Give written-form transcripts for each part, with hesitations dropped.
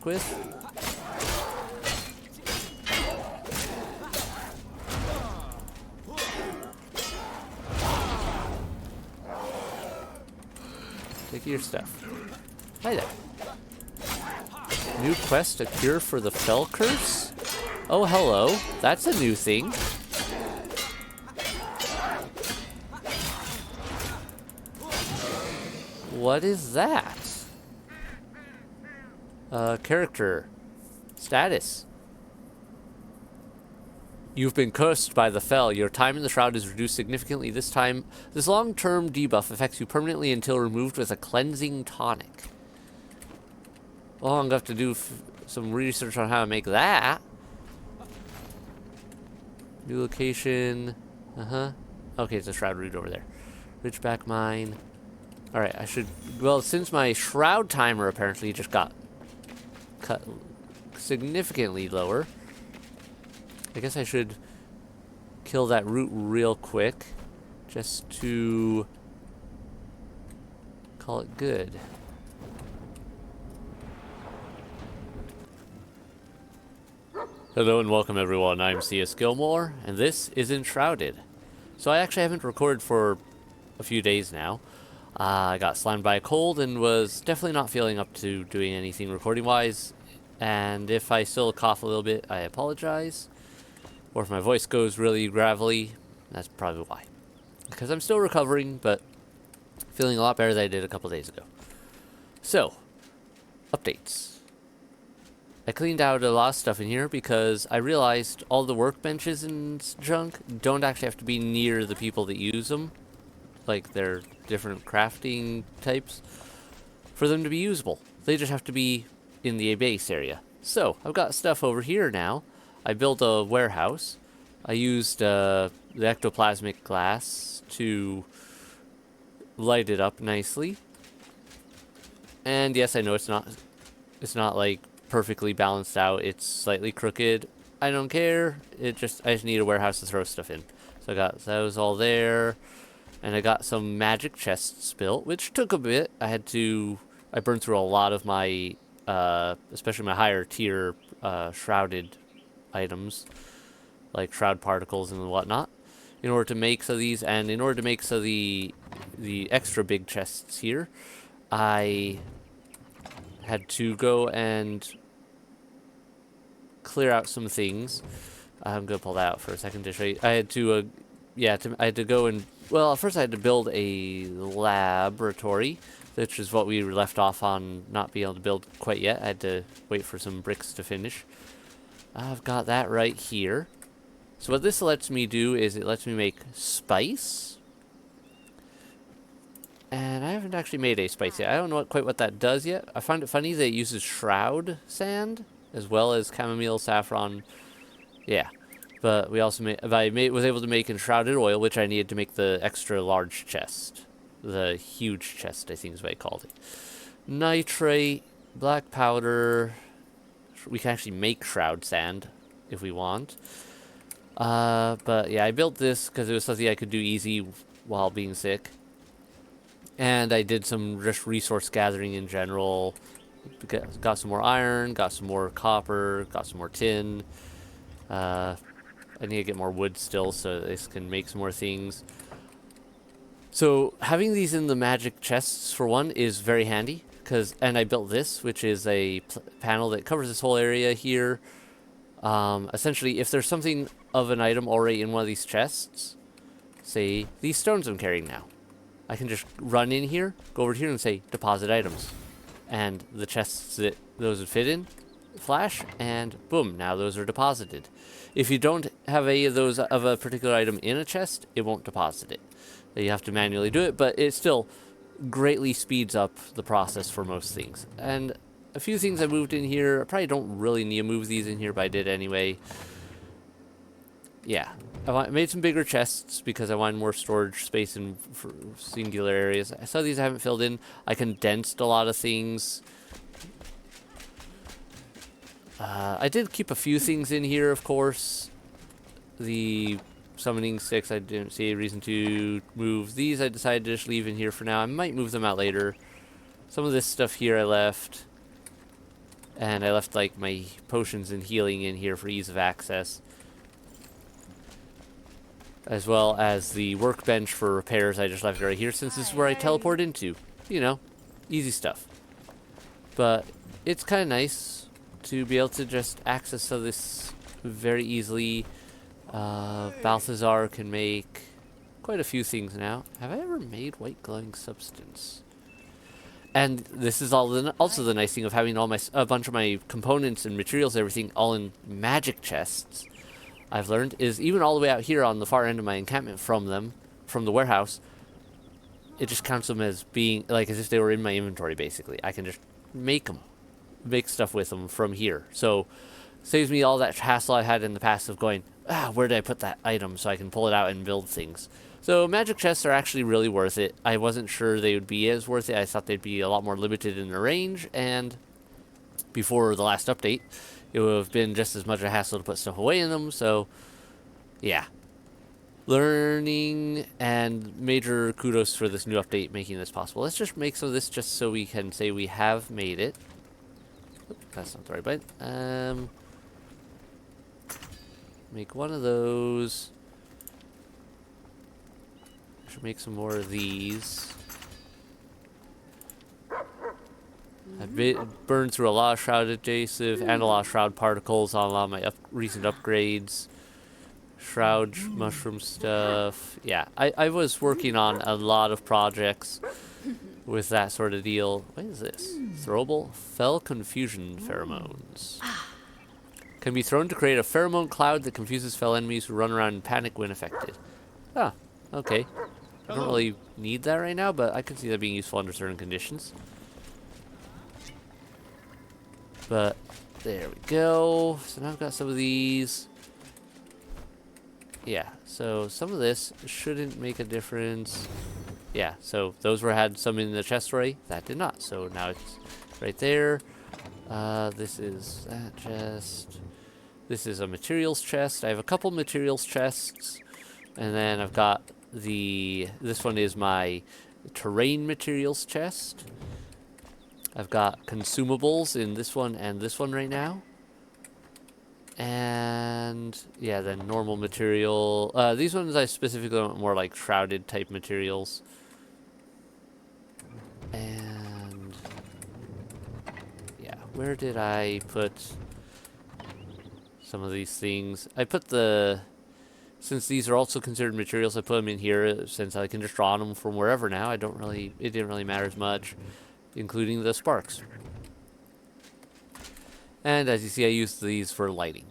work with. Take your stuff. Hi there. New quest, a cure for the fell curse? Oh, hello. That's a new thing. What is that? Character. Status. You've been cursed by the fell. Your time in the shroud is reduced significantly this time. This long-term debuff affects you permanently until removed with a cleansing tonic. Well, I'm going to have to do some research on how to make that. New location. Okay, it's a shroud route over there. Ridgeback mine. Alright, I should... Well, since my shroud timer apparently just got cut significantly lower, I guess I should kill that route real quick just to call it good. Hello and welcome everyone, I'm C.S.Gilmore, and this is Enshrouded. So I actually haven't recorded for a few days now. I got slammed by a cold and was definitely not feeling up to doing anything recording-wise. And if I still cough a little bit, I apologize. Or if my voice goes really gravelly, that's probably why. Because I'm still recovering, but feeling a lot better than I did a couple days ago. So, updates. I cleaned out a lot of stuff in here because I realized all the workbenches and junk don't actually have to be near the people that use them. Like, they're different crafting types. For them to be usable, they just have to be in the base area. So, I've got stuff over here now. I built a warehouse. I used the ectoplasmic glass to light it up nicely. And yes, I know it's not like perfectly balanced out. It's slightly crooked. I don't care. I just need a warehouse to throw stuff in. So I got those all there. And I got some magic chests built, which took a bit. I burned through a lot of my, especially my higher tier shrouded items, like shroud particles and whatnot, in order to make some of these. And in order to make some of the extra big chests here, I had to go and clear out some things. I'm gonna pull that out for a second to show you. I had to, I had to go and, well, first I had to build a laboratory, which is what we left off on not being able to build quite yet. I had to wait for some bricks to finish. I've got that right here. So what this lets me do is it lets me make spice. And I haven't actually made a spice yet. I don't know quite what that does yet. I find it funny that it uses shroud sand as well as chamomile, saffron. Yeah. But we also was able to make enshrouded oil, which I needed to make the extra large chest. The huge chest, I think is what I called it. Nitrate, black powder. We can actually make shroud sand if we want. But yeah, I built this because it was something I could do easy while being sick. And I did some just resource gathering in general. Got some more iron, got some more copper, got some more tin. I need to get more wood still so this can make some more things. So having these in the magic chests, for one, is very handy. And I built this, which is a panel that covers this whole area here. Essentially, if there's something of an item already in one of these chests, say these stones I'm carrying now, I can just run in here, go over here and say deposit items. And the chests that those would fit in flash, and boom, now those are deposited. If you don't have any of those of a particular item in a chest, it won't deposit it. You have to manually do it, but it still greatly speeds up the process for most things. And a few things I moved in here, I probably don't really need to move these in here, but I did anyway. Yeah, I made some bigger chests because I wanted more storage space in for singular areas. Some of these I haven't filled in. I condensed a lot of things. I did keep a few things in here, of course. The summoning sticks, I didn't see a reason to move. These I decided to just leave in here for now. I might move them out later. Some of this stuff here I left. And I left like my potions and healing in here for ease of access, as well as the workbench for repairs. I just left it right here since this is where I teleport into. You know, easy stuff. But it's kind of nice to be able to just access some of this very easily. Balthazar can make quite a few things now. Have I ever made white glowing substance? And this is also the nice thing of having a bunch of my components and materials, everything, all in magic chests. I've learned is even all the way out here on the far end of my encampment from the warehouse, it just counts them as being like as if they were in my inventory. Basically, I can just make stuff with them from here. So saves me all that hassle I had in the past of going, where did I put that item so I can pull it out and build things. So magic chests are actually really worth it. I wasn't sure they would be as worth it. I thought they'd be a lot more limited in their range, and before the last update, it would have been just as much a hassle to put stuff away in them. So yeah, learning, and major kudos for this new update making this possible. Let's just make some of this just so we can say we have made it. Oop, that's not the right button. Make one of those. Should make some more of these. I've burned through a lot of shroud adhesive and a lot of shroud particles on a lot of my recent upgrades. Shroud mushroom stuff. Yeah, I was working on a lot of projects with that sort of deal. What is this? Throwable fell confusion pheromones. Can be thrown to create a pheromone cloud that confuses fell enemies who run around in panic when affected. Ah, okay. I don't really need that right now, but I can see that being useful under certain conditions. But there we go. So now I've got some of these. Yeah, so some of this shouldn't make a difference. Yeah, so those had some in the chest already. That did not. So now it's right there. This is that chest. This is a materials chest. I have a couple materials chests. And then I've got this one is my terrain materials chest. I've got consumables in this one and this one right now. And yeah, then normal material. These ones I specifically want more like shrouded type materials. And yeah, where did I put some of these things? I put since these are also considered materials, I put them in here since I can just draw on them from wherever now. It didn't really matter as much, including the sparks. And as you see, I use these for lighting,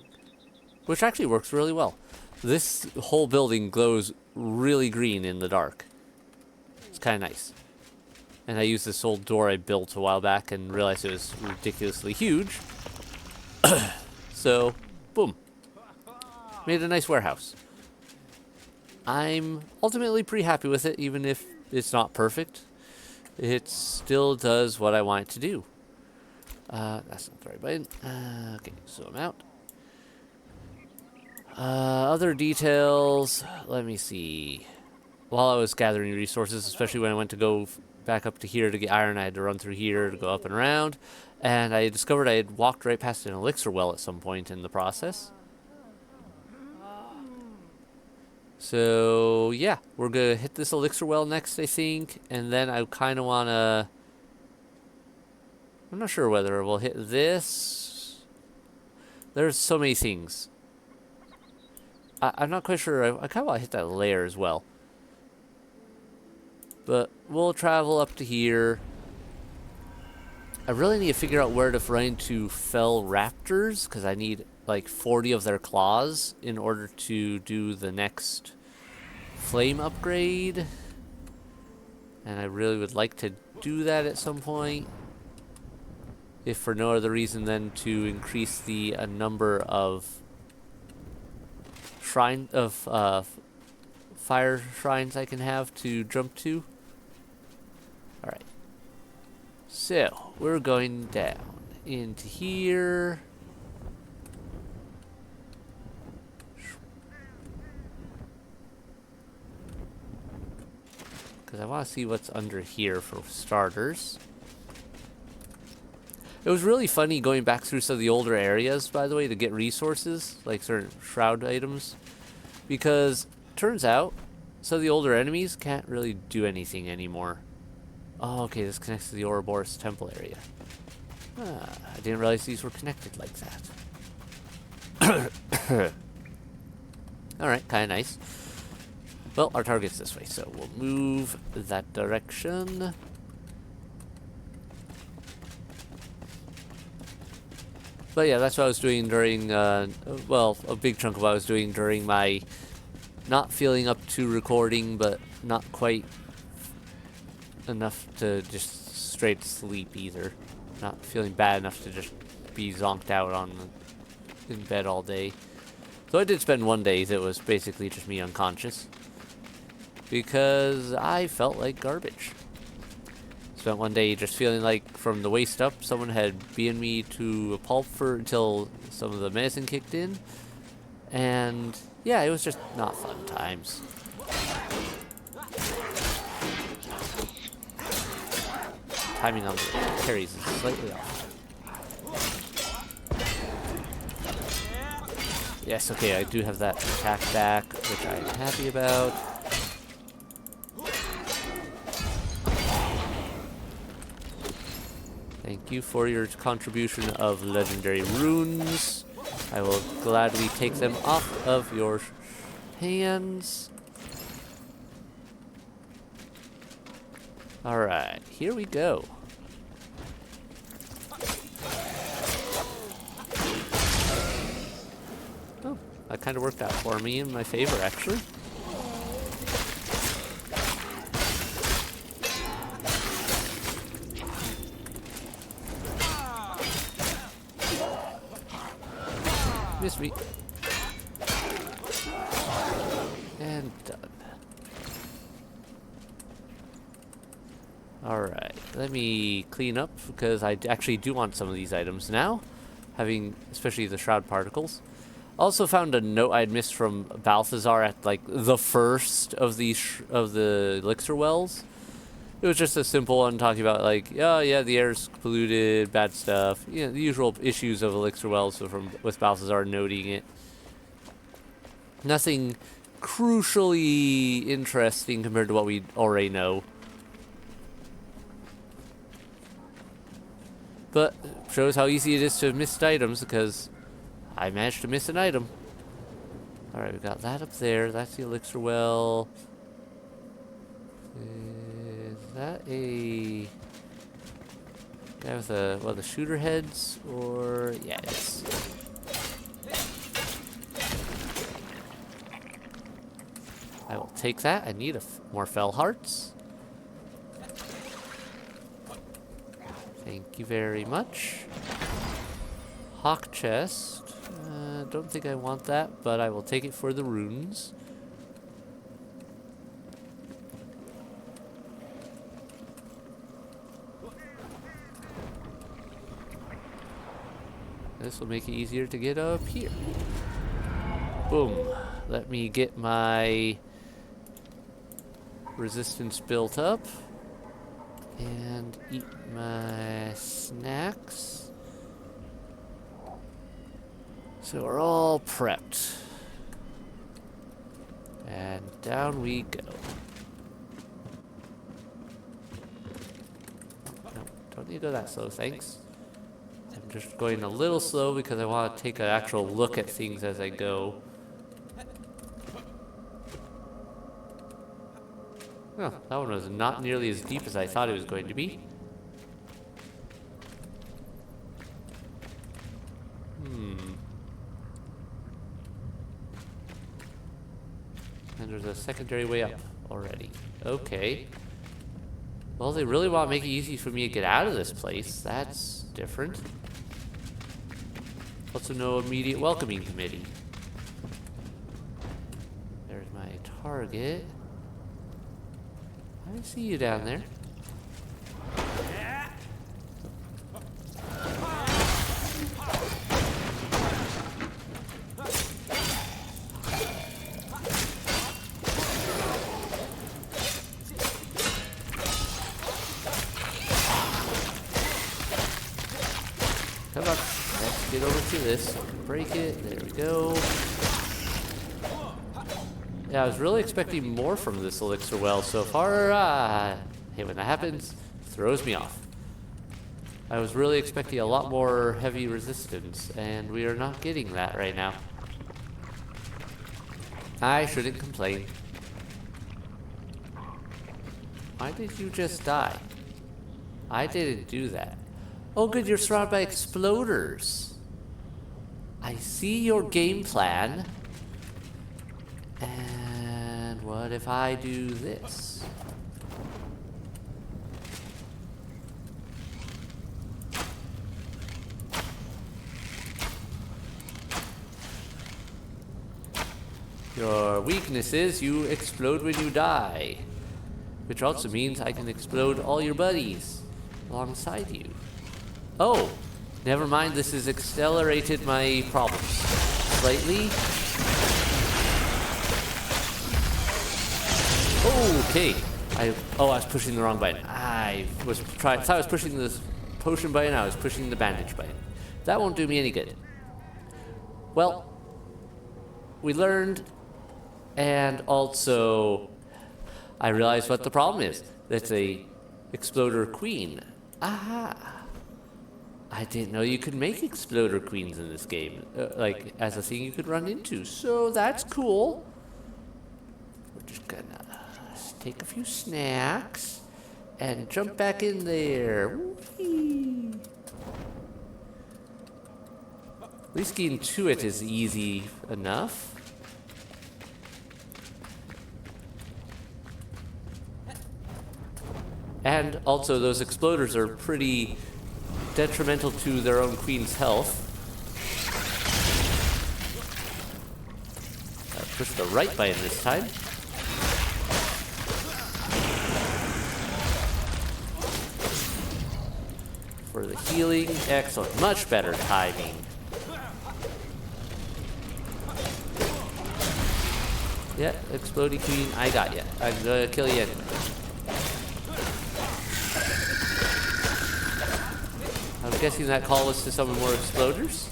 which actually works really well. This whole building glows really green in the dark. It's kind of nice. And I used this old door I built a while back and realized it was ridiculously huge. So, boom. Made a nice warehouse. I'm ultimately pretty happy with it, even if it's not perfect. It still does what I want it to do. That's not the right button. Okay, so I'm out. Other details, let me see. While I was gathering resources, especially when I went to go back up to here to get iron, I had to run through here to go up and around. And I discovered I had walked right past an elixir well at some point in the process. So, yeah, we're going to hit this elixir well next, I think. And then I kind of want to... I'm not sure whether we'll hit this. There's so many things. I'm not quite sure. I kind of want to hit that layer as well. But we'll travel up to here. I really need to figure out where to run into fell raptors, because I need like 40 of their claws in order to do the next flame upgrade. And I really would like to do that at some point. If for no other reason than to increase the number of fire shrines I can have to jump to. Alright. So, we're going down into here. Because I want to see what's under here for starters. It was really funny going back through some of the older areas, by the way, to get resources, like certain shroud items. Because, turns out, some of the older enemies can't really do anything anymore. Oh, okay, this connects to the Ouroboros temple area. I didn't realize these were connected like that. Alright, kinda nice. Well, our target's this way, so we'll move that direction. But yeah, that's what I was doing during, well, a big chunk of what I was doing during my not feeling up to recording, but not quite enough to just straight sleep either. Not feeling bad enough to just be zonked out in bed all day. So I did spend one day that was basically just me unconscious. Because I felt like garbage. Spent one day just feeling like from the waist up someone had beaten me to a pulp for until some of the medicine kicked in. And yeah, it was just not fun times. Timing on the parries is slightly off. Yes, okay, I do have that attack back, which I'm happy about. Thank you for your contribution of legendary runes. I will gladly take them off of your hands. Alright, here we go. Oh, that kind of worked out for me in my favor, actually. Miss me. And done. Alright, let me clean up because I actually do want some of these items now, having especially the shroud particles. Also found a note I'd missed from Balthazar at like the first of the elixir wells. It was just a simple one talking about like, oh yeah, the air's polluted, bad stuff. You know, the usual issues of elixir wells with Balthazar noting it. Nothing crucially interesting compared to what we already know. But shows how easy it is to miss items because I managed to miss an item. Alright, we got that up there. That's the elixir well. Is that a guy with one of the shooter heads? Or, yeah, it is. I will take that. I need more fell hearts. Thank you very much. Hawk chest. Don't think I want that, but I will take it for the runes. This will make it easier to get up here. Boom. Let me get my resistance built up. And eat my snacks. So we're all prepped. And down we go. No, don't need to go that slow, thanks. I'm just going a little slow because I want to take an actual look at things as I go. Oh, that one was not nearly as deep as I thought it was going to be. And there's a secondary way up already. Okay. Well, they really want to make it easy for me to get out of this place. That's different. Also, no immediate welcoming committee. There's my target. I see you down there. over to this. Break it. There we go. Yeah, I was really expecting more from this elixir well so far. Hey, when that happens, it throws me off. I was really expecting a lot more heavy resistance, and we are not getting that right now. I shouldn't complain. Why did you just die? I didn't do that. Oh good, you're surrounded by exploders. I see your game plan. And what if I do this? Your weakness is you explode when you die. Which also means I can explode all your buddies alongside you. Oh, never mind, this has accelerated my problems slightly. Okay. I was pushing the wrong button. I thought I was pushing the potion button, I was pushing the bandage button. That won't do me any good. Well, we learned, and also I realized what the problem is. That's a exploder queen. Aha! I didn't know you could make exploder queens in this game, like as a thing you could run into. So that's cool. We're just gonna take a few snacks and jump back in there. Whee! At least getting to it is easy enough. And also, those exploders are pretty detrimental to their own queen's health. Push the right button this time. For the healing, excellent. Much better timing. Yeah, exploding queen, I got you. I'm gonna kill you anyway. I'm guessing that call was to summon more exploders.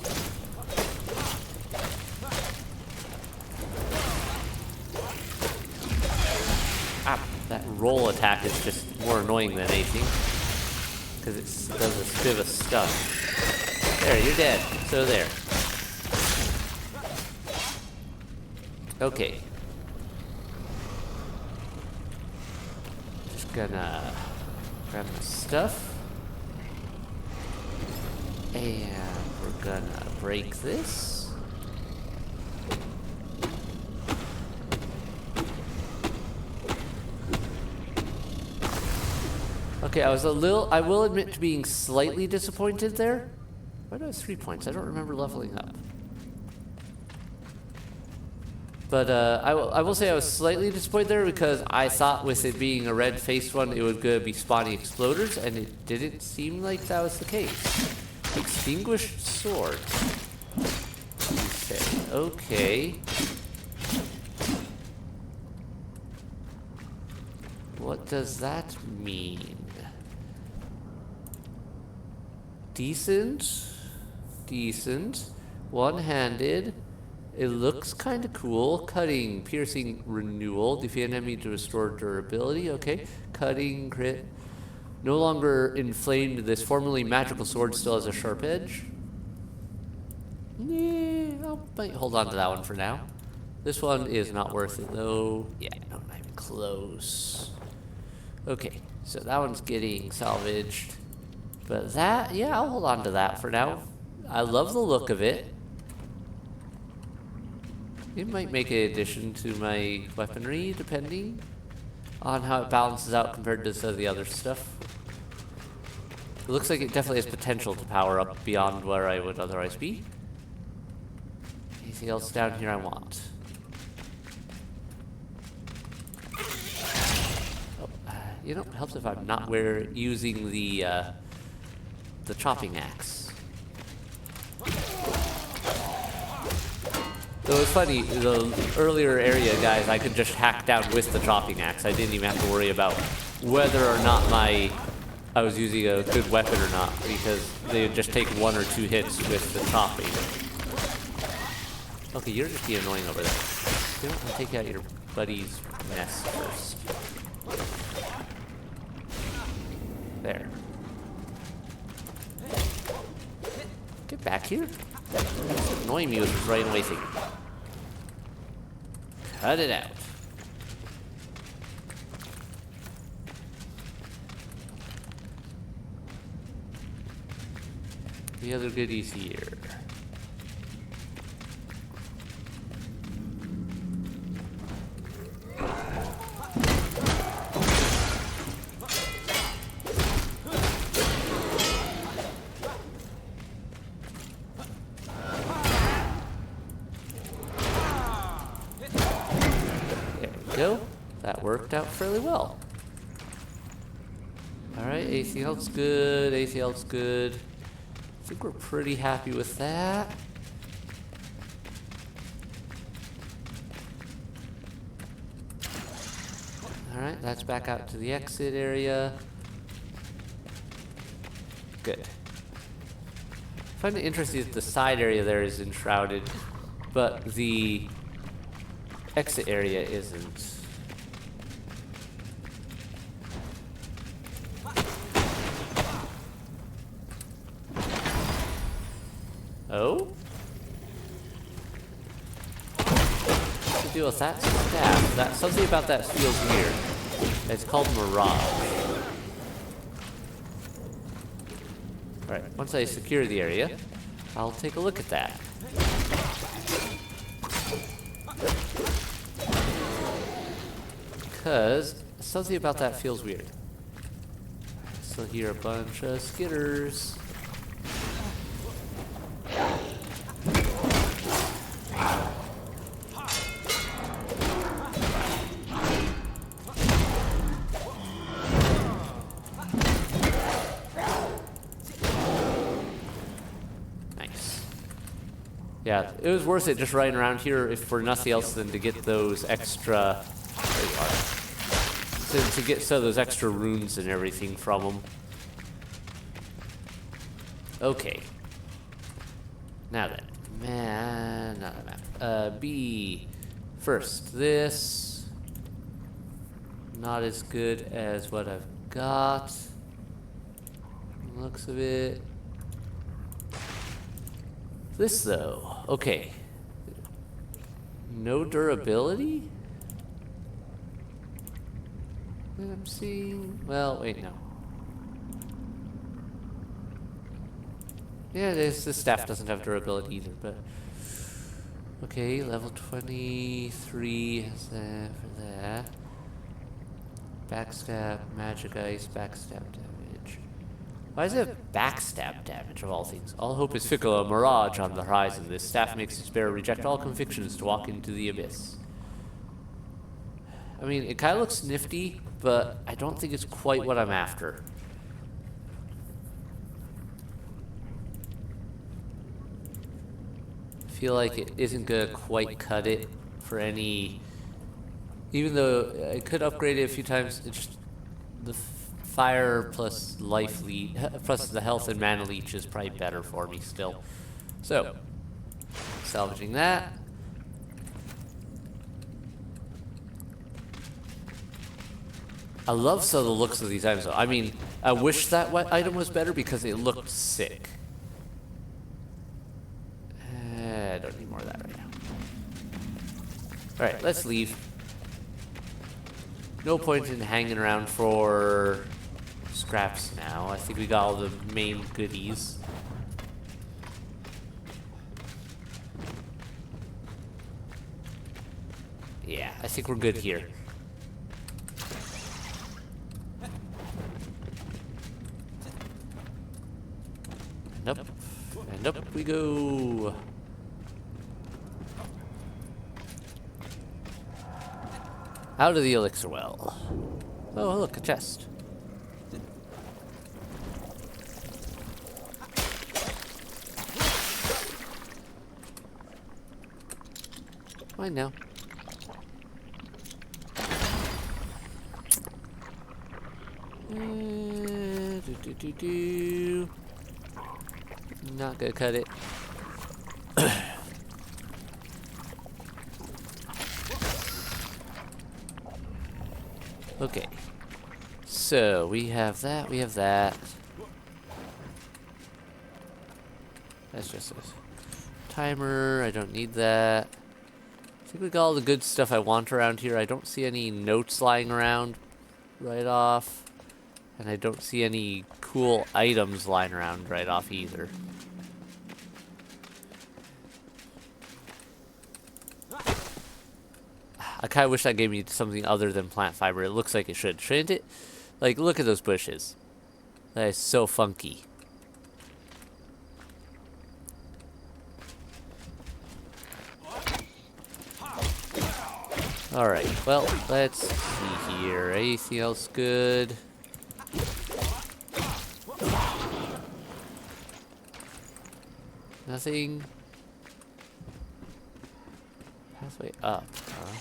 Ah, that roll attack is just more annoying than anything. Because it does a bit of stuff. There, you're dead. So there. Okay. Just gonna grab the stuff. And we're gonna break this. Okay, I will admit to being slightly disappointed there. Why do I have 3 points? I don't remember leveling up. But I will say I was slightly disappointed there because I thought with it being a red-faced one, it would be spawning exploders, and it didn't seem like that was the case. Extinguished sword. Okay. What does that mean? Decent. Decent. One-handed. It looks kind of cool. Cutting, piercing, renewal. Defeat enemy to restore durability. Okay. Cutting, crit. No longer inflamed, this formerly magical sword still has a sharp edge. Yeah, I might hold on to that one for now. This one is not worth it though. Yeah, no, not even close. Okay, so that one's getting salvaged. But that, yeah, I'll hold on to that for now. I love the look of it. It might make an addition to my weaponry, depending on how it balances out compared to some of the other stuff. It looks like it definitely has potential to power up beyond where I would otherwise be. Anything else down here I want? Oh, you know, it helps if I'm not using the chopping axe. So it's funny, the earlier area guys I could just hack down with the chopping axe. I didn't even have to worry about whether or not my I was using a good weapon or not, because they would just take 1 or 2 hits with the chopping. Okay, you're just being annoying over there. You know, I'll take out your buddy's nest first. There. Get back here. That's annoying me with this right away thing. Cut it out. The other goodies here. Go. That worked out fairly well. Alright, AC health's good, AC health's good. I think we're pretty happy with that. Alright, that's back out to the exit area. Good. I find it interesting that the side area there is enshrouded, but the exit area isn't. Oh? What's the deal with that staff? That, something about that feels weird. It's called Mirage. Alright, once I secure the area, I'll take a look at that. Because something about that feels weird. I still hear a bunch of skitters. Nice. Yeah, it was worth it just riding around here if for nothing else than to get those extra. To get those extra runes and everything from them. Okay. Now then, man, not a map. B. First, this. Not as good as what I've got. Looks of it. This though, okay. No durability? I'm seeing. Well, wait, no. Yeah, this staff doesn't have durability either, but okay, level 23 is there for that. Backstab, magic ice, backstab damage. Why is it backstab damage of all things? All hope is fickle, a mirage on the horizon. This staff makes its bearer reject all convictions to walk into the abyss. I mean, it kind of looks nifty, but I don't think it's quite what I'm after. I feel like it isn't going to quite cut it for any... Even though I could upgrade it a few times, it's just the fire plus life lead, plus the health and mana leech is probably better for me still. So, salvaging that. I love some of the looks of these items though. I mean, I wish that item was better because it looked sick. I don't need more of that right now. Alright, let's leave. No point in hanging around for scraps now. I think we got all the main goodies. Yeah, I think we're good here. And up, and up we go. Out of the elixir well. Oh, look, a chest. Fine now. Not gonna cut it. Okay. So, we have that, we have that. That's just a timer. I don't need that. I think we got all the good stuff I want around here. I don't see any notes lying around right off. And I don't see any cool items lying around right off either. I kind of wish that gave me something other than plant fiber. It looks like it should, shouldn't it? Like, look at those bushes. That is so funky. Alright, well, let's see here. Anything else good? Nothing? Pathway up, huh?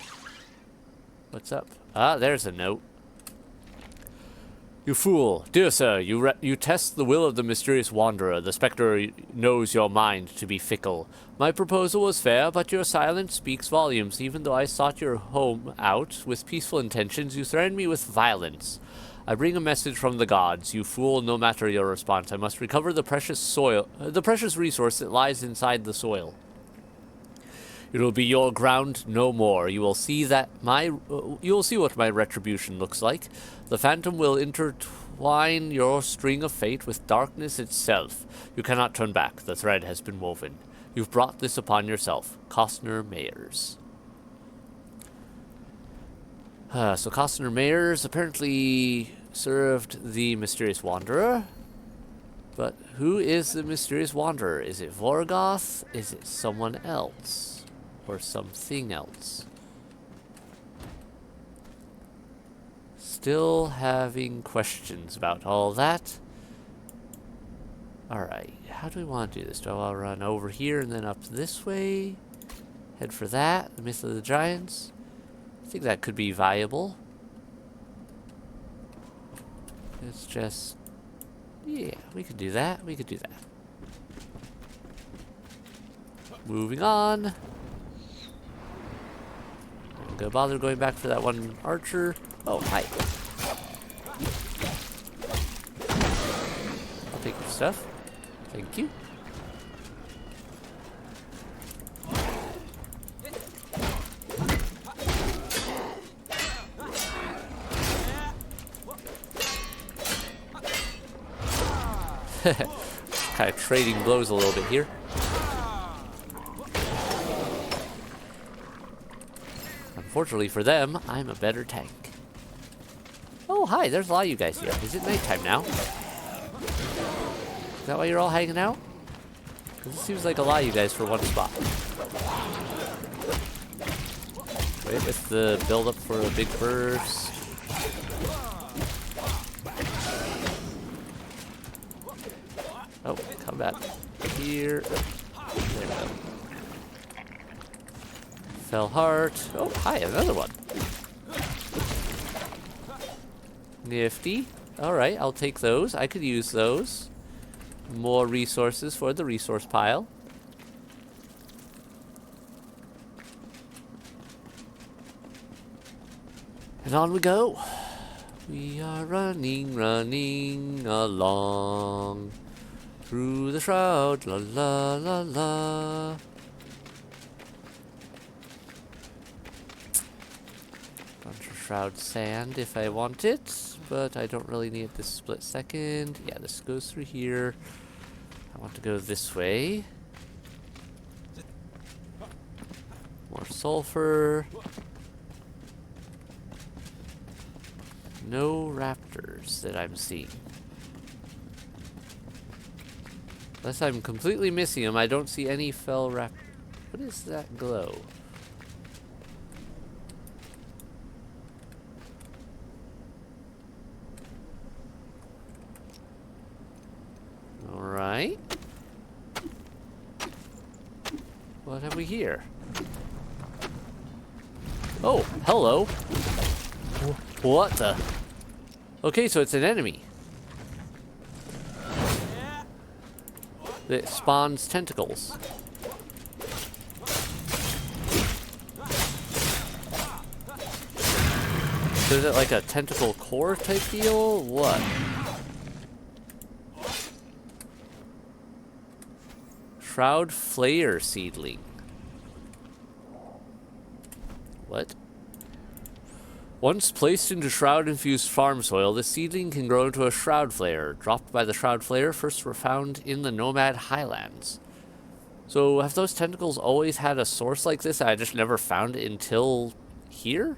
What's up? Ah, there's a note. You fool. Dear sir, you test the will of the mysterious wanderer. The spectre knows your mind to be fickle. My proposal was fair, but your silence speaks volumes. Even though I sought your home out with peaceful intentions, you threatened me with violence. I bring a message from the gods. You fool, no matter your response, I must recover the precious resource that lies inside the soil. It will be your ground no more. You will see what my retribution looks like. The phantom will intertwine your string of fate with darkness itself. You cannot turn back. The thread has been woven. You've brought this upon yourself. Costner Mayers. So Costner Mayers apparently served the mysterious wanderer. But who is the mysterious wanderer? Is it Vorgoth? Is it someone else? Or something else? Still having questions about all that. Alright, how do we want to do this? Do I want to run over here and then up this way? Head for that, the Myth of the Giants? I think that could be viable. It's just... yeah, we could do that. We could do that. Moving on. I'm gonna bother going back for that one archer. Oh, hi. I'll take your stuff. Thank you. Kind of trading blows a little bit here. Unfortunately for them, I'm a better tank. Oh, hi, there's a lot of you guys here. Is it nighttime now? Is that why you're all hanging out? Because it seems like a lot of you guys for one spot. Wait with the build up for a big burst. Oh, come back here. There we go. Fell heart. Oh, hi, another one. Nifty. Alright, I'll take those. I could use those. More resources for the resource pile. And on we go. We are running along. Through the shroud, la la la la. Bunch of shroud sand if I want it, but I don't really need it this split second. Yeah, this goes through here. I want to go this way. More sulfur. No raptors that I'm seeing. Unless I'm completely missing them, I don't see any fell raptor. What is that glow? Alright. What have we here? Oh, hello. What the? Okay, so it's an enemy. that spawns tentacles. So is it like a tentacle core type deal? What? Shroud Flayer seedling. What? Once placed into shroud-infused farm soil, the seedling can grow into a shroud flayer. Dropped by the shroud flayer, first were found in the Nomad Highlands. So have those tentacles always had a source like this? I just never found it until here?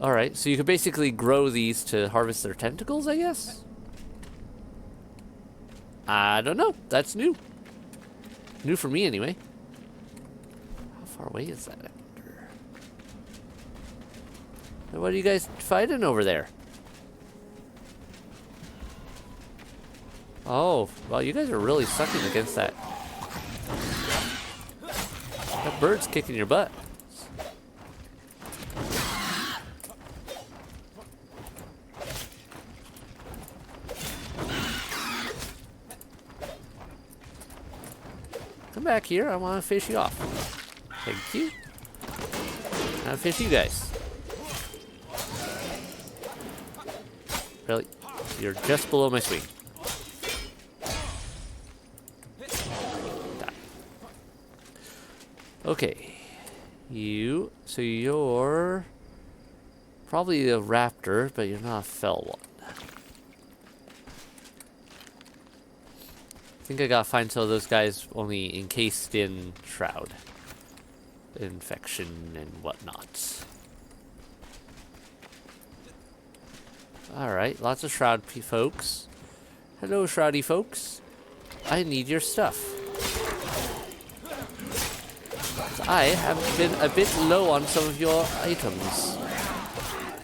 Alright, so you could basically grow these to harvest their tentacles, I guess? I don't know. That's new. New for me, anyway. How far away is that? What are you guys fighting over there? Oh, well, you guys are really sucking against that. That bird's kicking your butt. Come back here. I want to fish you off. Thank you. I'll fish you guys. Really? You're just below my swing. Die. Okay. You. So you're probably a raptor, but you're not a fell one. I think I gotta find some of those guys only encased in shroud infection and whatnot. Alright, lots of shroud folks. Hello, shroudy folks. I need your stuff. I have been a bit low on some of your items,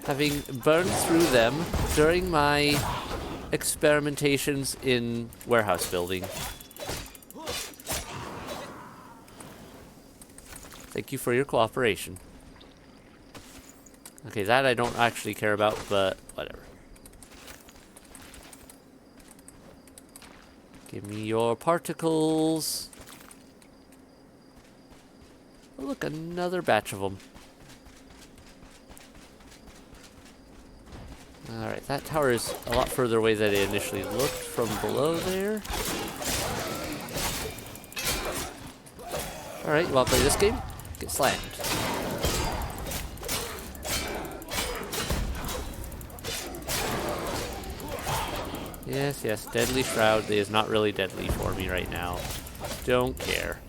having burned through them during my experimentations in warehouse building. Thank you for your cooperation. Okay, that I don't actually care about, but whatever. Give me your particles. Oh, look, another batch of them. Alright, that tower is a lot further away than it initially looked from below there. Alright, you wanna play this game? Get slammed. Yes, yes, Deadly Shroud is not really deadly for me right now. Don't care.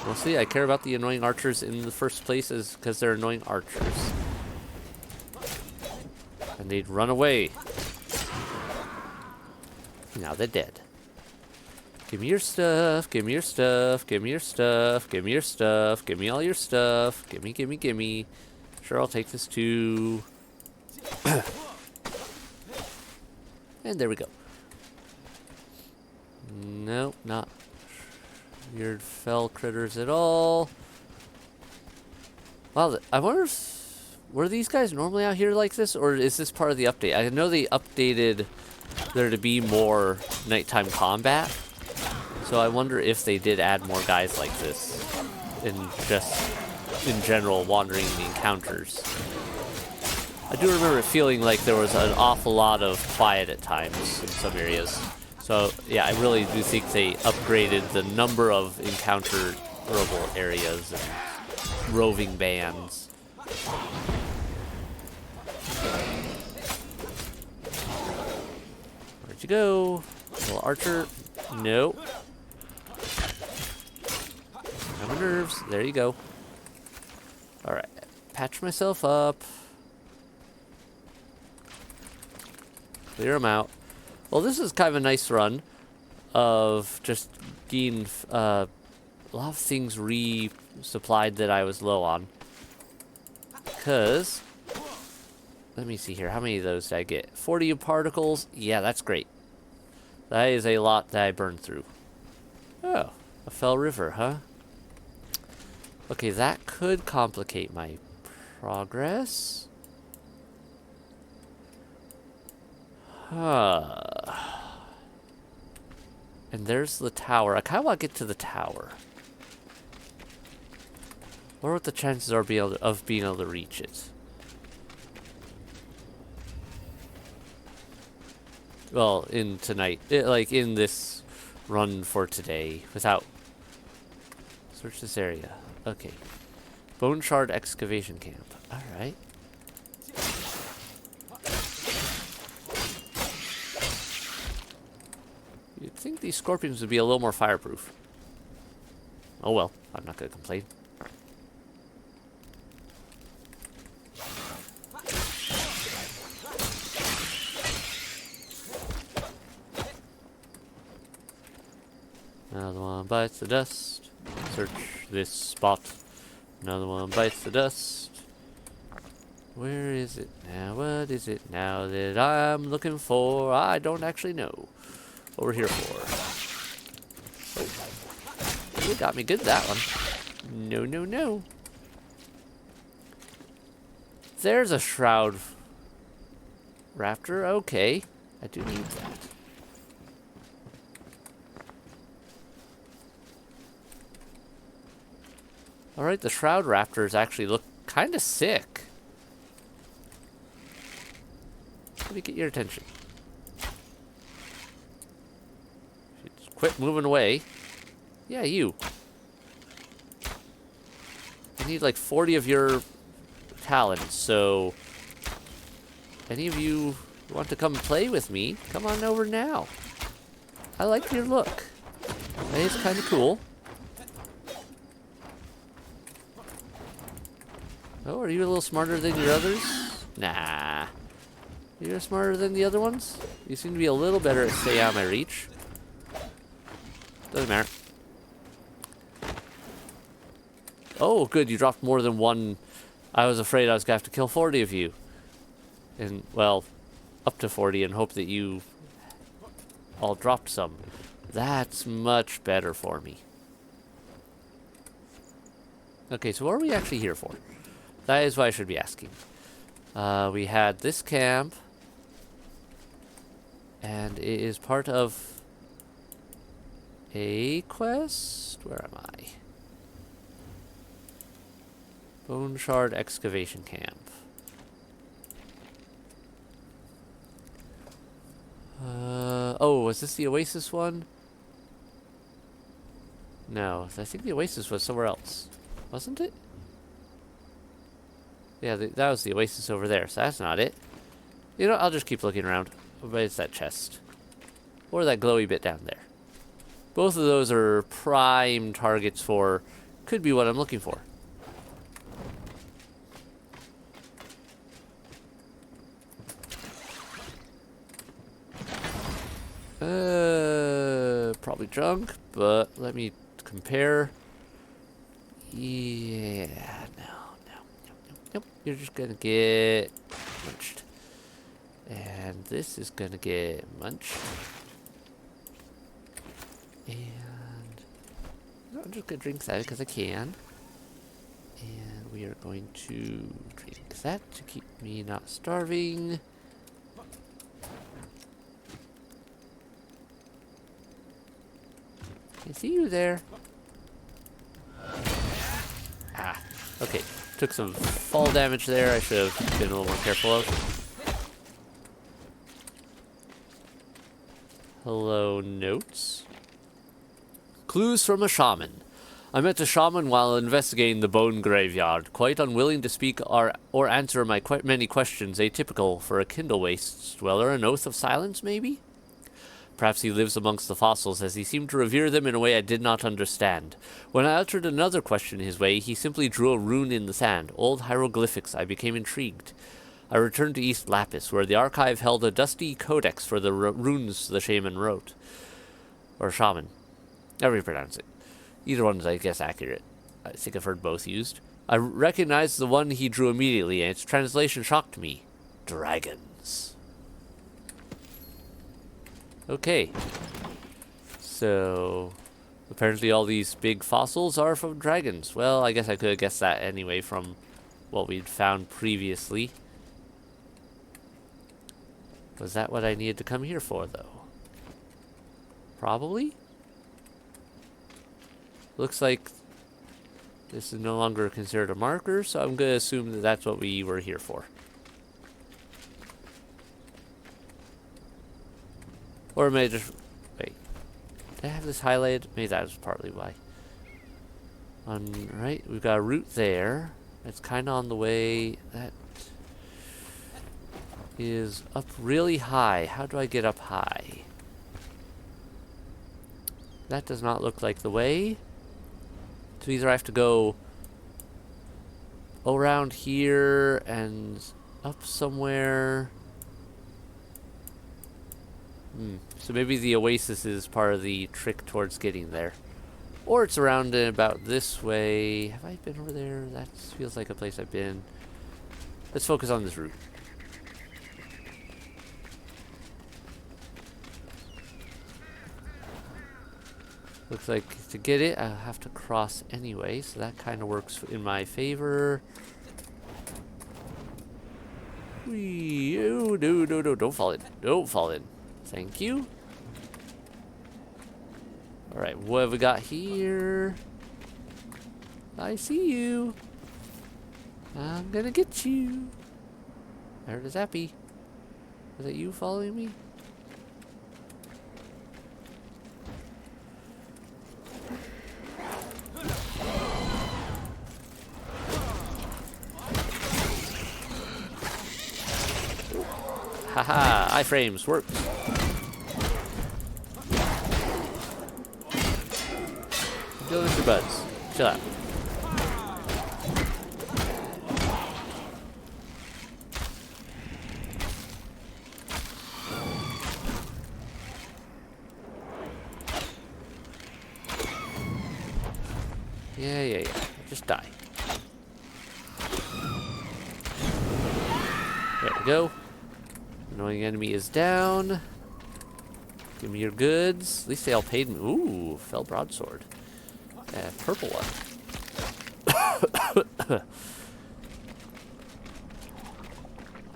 Well, see, I care about the annoying archers in the first place is because they're annoying archers. And they'd run away. Now they're dead. Give me your stuff, give me your stuff, give me your stuff, give me your stuff, give me all your stuff, gimme, gimme, gimme. Sure, I'll take this too. And there we go. Nope, not weird fell critters at all. Wow, I wonder if... Were these guys normally out here like this, or is this part of the update? I know they updated there to be more nighttime combat, so I wonder if they did add more guys like this in just, in general, wandering the encounters. I do remember feeling like there was an awful lot of quiet at times in some areas. So, yeah, I really do think they upgraded the number of encounterable areas and roving bands. Where'd you go? Little archer? Nope. On my nerves. There you go. Alright. Patch myself up. Clear them out. Well, this is kind of a nice run of just getting a lot of things resupplied that I was low on. Because, let me see here. How many of those did I get? 40 particles. Yeah, that's great. That is a lot that I burned through. Oh, a fell river, huh? Okay, that could complicate my progress. Huh. And there's the tower. I kind of want to get to the tower. What are the chances are of being able to reach it? Well, in tonight, like in this run for today, without search this area. Okay, Bone Shard excavation camp. All right. You'd think these scorpions would be a little more fireproof. Oh well, I'm not gonna complain. Another one bites the dust. Search this spot. Another one bites the dust. Where is it now? What is it now that I'm looking for? I don't actually know what we're here for. Oh, you got me good that one. No, no, no. There's a shroud raptor. Okay, I do need that. Alright, the Shroud Raptors actually look kind of sick. Let me get your attention. Just quit moving away. Yeah, you. I need like 40 of your talents, so... any of you want to come play with me, come on over now. I like your look. It's kind of cool. Oh, are you a little smarter than your others? Nah. You're smarter than the other ones? You seem to be a little better at staying out of my reach. Doesn't matter. Oh, good, you dropped more than one. I was afraid I was going to have to kill 40 of you. And, well, up to 40 and hope that you all dropped some. That's much better for me. Okay, so what are we actually here for? That is what I should be asking. We had this camp, and it is part of a quest. Where am I? Bone Shard excavation camp. Oh, was this the Oasis one? No, I think the Oasis was somewhere else. Wasn't it? Yeah, that was the Oasis over there, so that's not it. You know, I'll just keep looking around. But it's that chest. Or that glowy bit down there. Both of those are prime targets for... could be what I'm looking for. Probably drunk, but let me compare. Yeah, Nope, you're just gonna get munched. And this is gonna get munched. And I'm just gonna drink that because I can. And we are going to drink that to keep me not starving. I see you there. Ah, okay. Took some fall damage there. I should have been a little more careful of. Hello, notes. Clues from a shaman. I met a shaman while investigating the bone graveyard, quite unwilling to speak or answer my many questions, atypical for a Kindle Wastes dweller. An oath of silence, maybe? Perhaps he lives amongst the fossils, as he seemed to revere them in a way I did not understand. When I uttered another question his way, he simply drew a rune in the sand. Old hieroglyphics. I became intrigued. I returned to East Lapis, where the archive held a dusty codex for the runes the shaman wrote. Or shaman. However you pronounce it. Either one is, I guess, accurate. I think I've heard both used. I recognized the one he drew immediately, and its translation shocked me. Dragons. Okay. So, apparently all these big fossils are from dragons. Well, I guess I could have guessed that anyway from what we'd found previously. Was that what I needed to come here for, though? Probably? Looks like this is no longer considered a marker, so I'm going to assume that that's what we were here for. Or may I just... Wait. Did I have this highlighted? Maybe that was partly why. Right, we've got a route there. It's kind of on the way. That is up really high. How do I get up high? That does not look like the way. So either I have to go around here and up somewhere. So maybe the oasis is part of the trick towards getting there. Or it's around and about this way. Have I been over there? That feels like a place I've been. Let's focus on this route. Looks like to get it, I'll have to cross anyway, so that kind of works in my favor. Whee! Oh, no, no, no, don't fall in. Don't fall in. Thank you. Alright, what have we got here? I see you. I'm gonna get you. I heard a zappy. Is that you following me? Haha, iframes work. Go with your buds. Chill out. Yeah. Just die. There we go. Annoying enemy is down. Give me your goods. At least they all paid me. Ooh, fell broadsword. Purple one.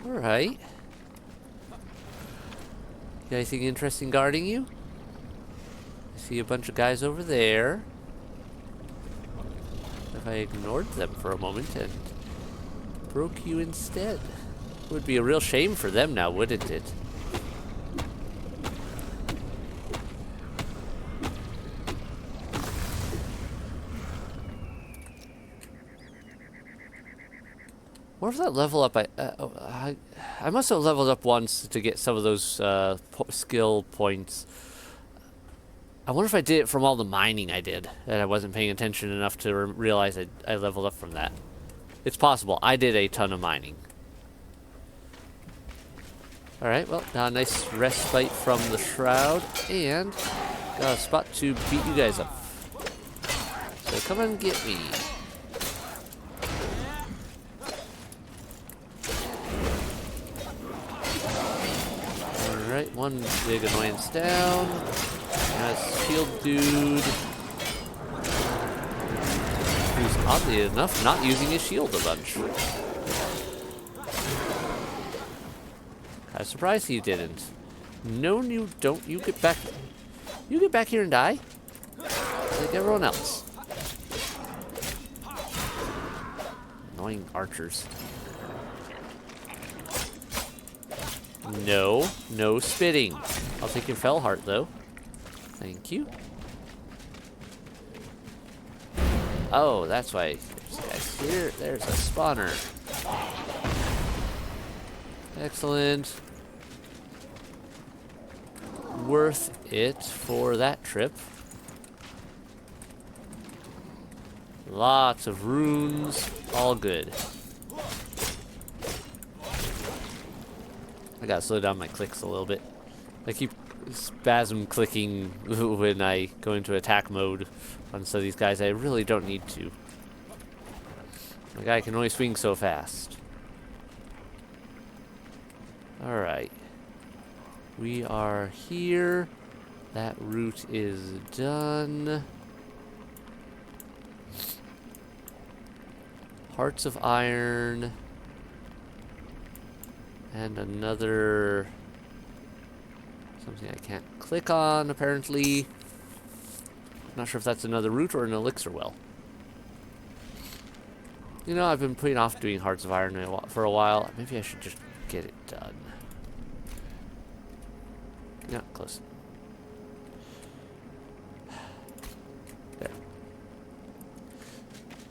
Alright. Got anything interesting guarding you? I see a bunch of guys over there. If I ignored them for a moment and broke you instead. It would be a real shame for them now, wouldn't it? What was that level up? I must have leveled up once to get some of those skill points. I wonder if I did it from all the mining I did, and I wasn't paying attention enough to realize I leveled up from that. It's possible. I did a ton of mining. Alright, well, now a nice respite from the shroud, and got a spot to beat you guys up. So come and get me. Alright, one big annoyance down. Nice shield dude. Who's oddly enough not using his shield a bunch. I'm surprised he didn't. No, you don't. You get back. You get back here and die. Like everyone else. Annoying archers. No spitting. I'll take your fell heart though. Thank you. Oh, that's why. Here, there's a spawner. Excellent. Worth it for that trip. Lots of runes. All good. I gotta slow down my clicks a little bit. I keep spasm clicking when I go into attack mode on some of these guys. I really don't need to. My guy can only swing so fast. Alright. We are here. That route is done. Hearts of iron. And another Something I can't click on, apparently. Not sure if that's another route or an elixir well. You know, I've been putting off doing Hearts of Iron for a while. Maybe I should just get it done. Yeah, close. There.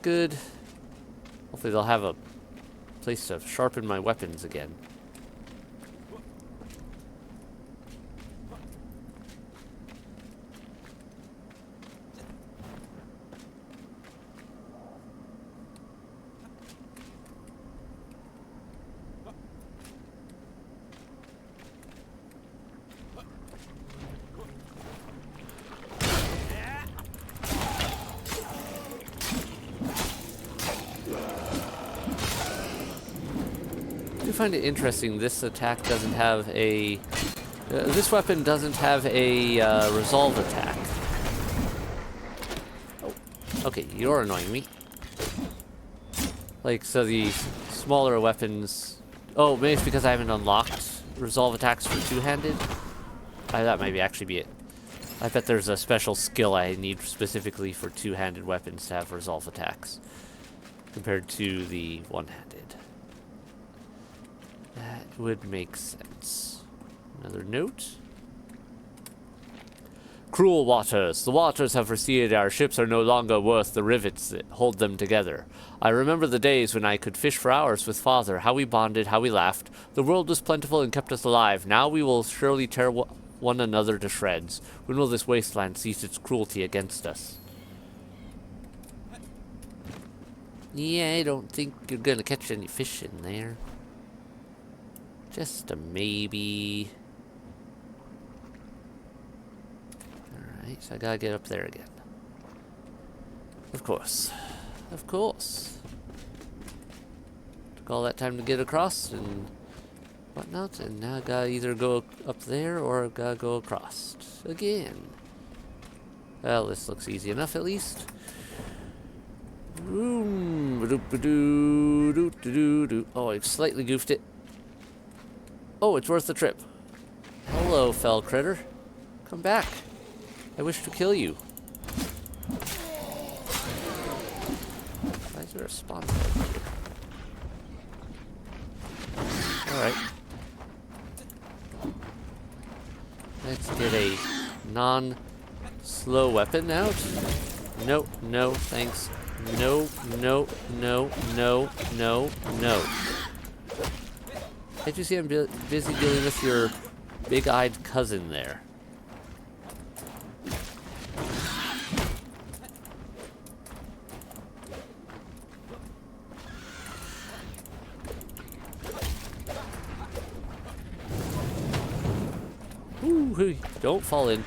Good. Hopefully they'll have a place to sharpen my weapons again. I do find it interesting this attack doesn't have a... this weapon doesn't have a resolve attack. Oh, okay, you're annoying me. Like, so the smaller weapons... Oh, maybe it's because I haven't unlocked resolve attacks for two-handed? That might actually be it. I bet there's a special skill I need specifically for two-handed weapons to have resolve attacks, compared to the one-handed. That would make sense. Another note. Cruel waters. The waters have receded. Our ships are no longer worth the rivets that hold them together. I remember the days when I could fish for hours with Father, how we bonded, how we laughed. The world was plentiful and kept us alive. Now we will surely tear one another to shreds. When will this wasteland cease its cruelty against us? Yeah, I don't think you're gonna catch any fish in there. Just a maybe. Alright, so I gotta get up there again. Of course. Of course. Took all that time to get across and whatnot, and now I gotta either go up there or I gotta go across again. Well, this looks easy enough at least. Oh, I slightly goofed it. Oh, it's worth the trip. Hello, fell critter. Come back. I wish to kill you. Why is there a spawn point here? Alright. Let's get a non-slow weapon out. No, no, thanks. No, no, no, no, no, no. Can't you see I'm busy dealing with your big-eyed cousin there? Ooh, don't fall in.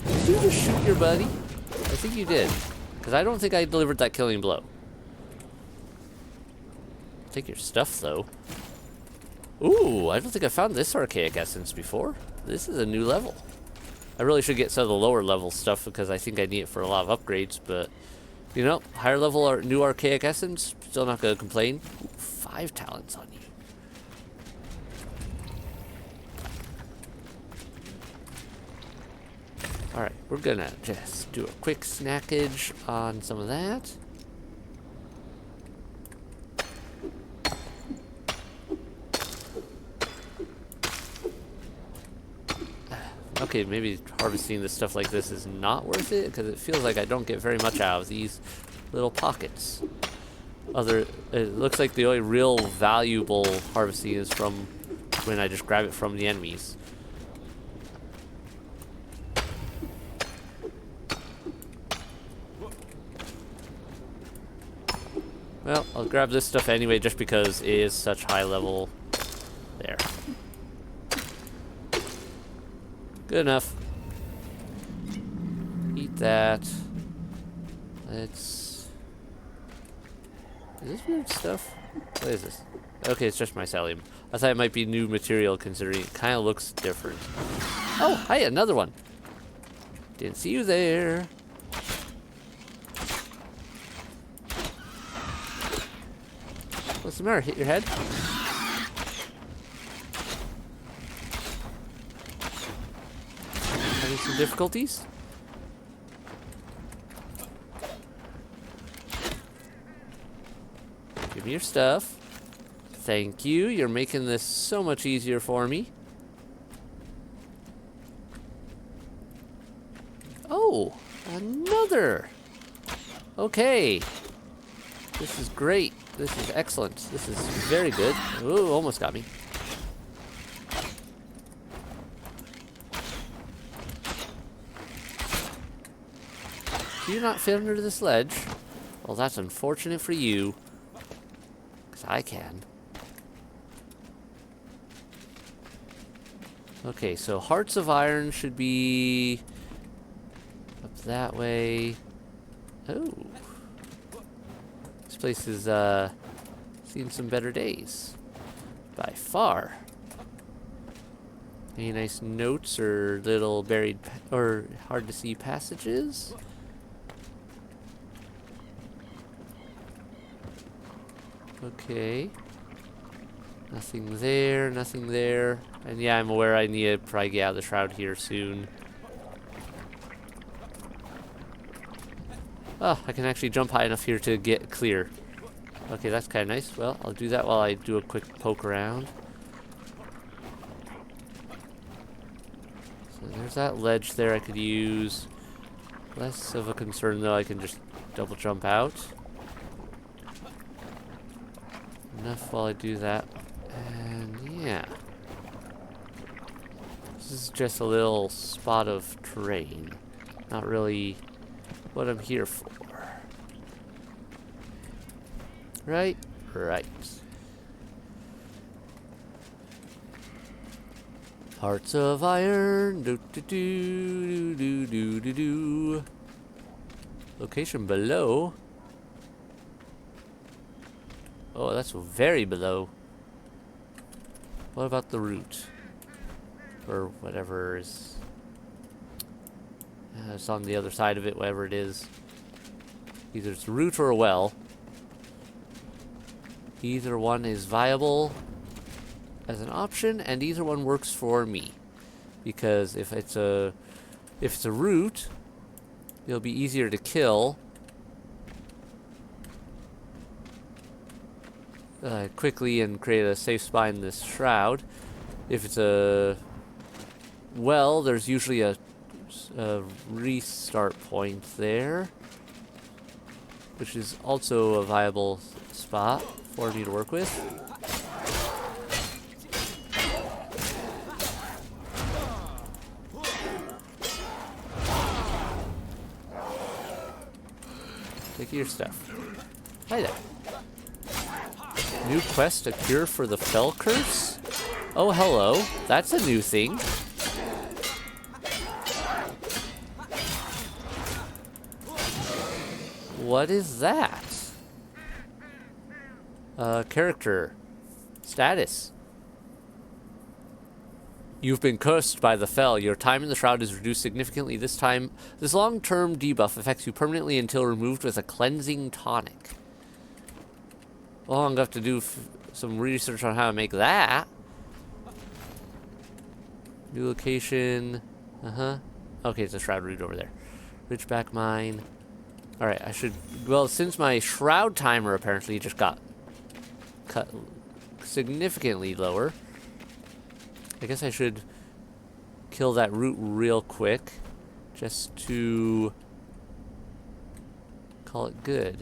Did you just shoot your buddy? I think you did. Because I don't think I delivered that killing blow. Take your stuff, though. Ooh, I don't think I found this archaic essence before. This is a new level. I really should get some of the lower level stuff because I think I need it for a lot of upgrades, but, you know, higher level or new archaic essence, still not going to complain. Ooh, 5 talents on you. Alright, we're going to just do a quick snackage on some of that. Okay, maybe harvesting this stuff like this is not worth it, because it feels like I don't get very much out of these little pockets. It looks like the only real valuable harvesting is from when I just grab it from the enemies. Well, I'll grab this stuff anyway, just because it is such high level. There. Good enough. Eat that. Let's... Is this weird stuff? What is this? Okay, it's just mycelium. I thought it might be new material, considering it kind of looks different. Oh, hi, another one. Didn't see you there. What's the matter? Hit your head? some difficulties. Give me your stuff. Thank you. You're making this so much easier for me. Oh, another. Okay. This is great. This is excellent. This is very good. Ooh, almost got me. Do you not fit under the sledge? Well, that's unfortunate for you. Because I can. Okay, so Hearts of Iron should be up that way. Oh. This place has seen some better days. By far. Any nice notes or little buried or hard to see passages? Okay. Nothing there, nothing there. And yeah, I'm aware I need to probably get out of the shroud here soon. Oh, I can actually jump high enough here to get clear. Okay, that's kind of nice. Well, I'll do that while I do a quick poke around. So there's that ledge there I could use. Less of a concern though, I can just double jump out. Enough while I do that. And yeah. This is just a little spot of terrain. Not really what I'm here for. Right? Right. Hearts of Iron. Do do do do do do do. Location below. Oh, that's very below. What about the root? Or whatever is... it's on the other side of it, whatever it is. Either it's a root or a well. Either one is viable as an option, and either one works for me. Because if it's a root, it'll be easier to kill. Quickly and create a safe spot in this shroud. If it's a well, there's usually a restart point there, which is also a viable spot for me to work with. Take your stuff. Hi there. New quest, a cure for the Fell Curse? Oh, hello. That's a new thing. What is that? Character. Status. You've been cursed by the Fell. Your time in the Shroud is reduced significantly this time. This long-term debuff affects you permanently until removed with a cleansing tonic. Well, I'm going to have to do some research on how to make that. New location. Okay, it's a shroud root over there. Ridgeback mine. Alright, I should... Well, since my shroud timer apparently just got cut significantly lower, I guess I should kill that root real quick just to call it good.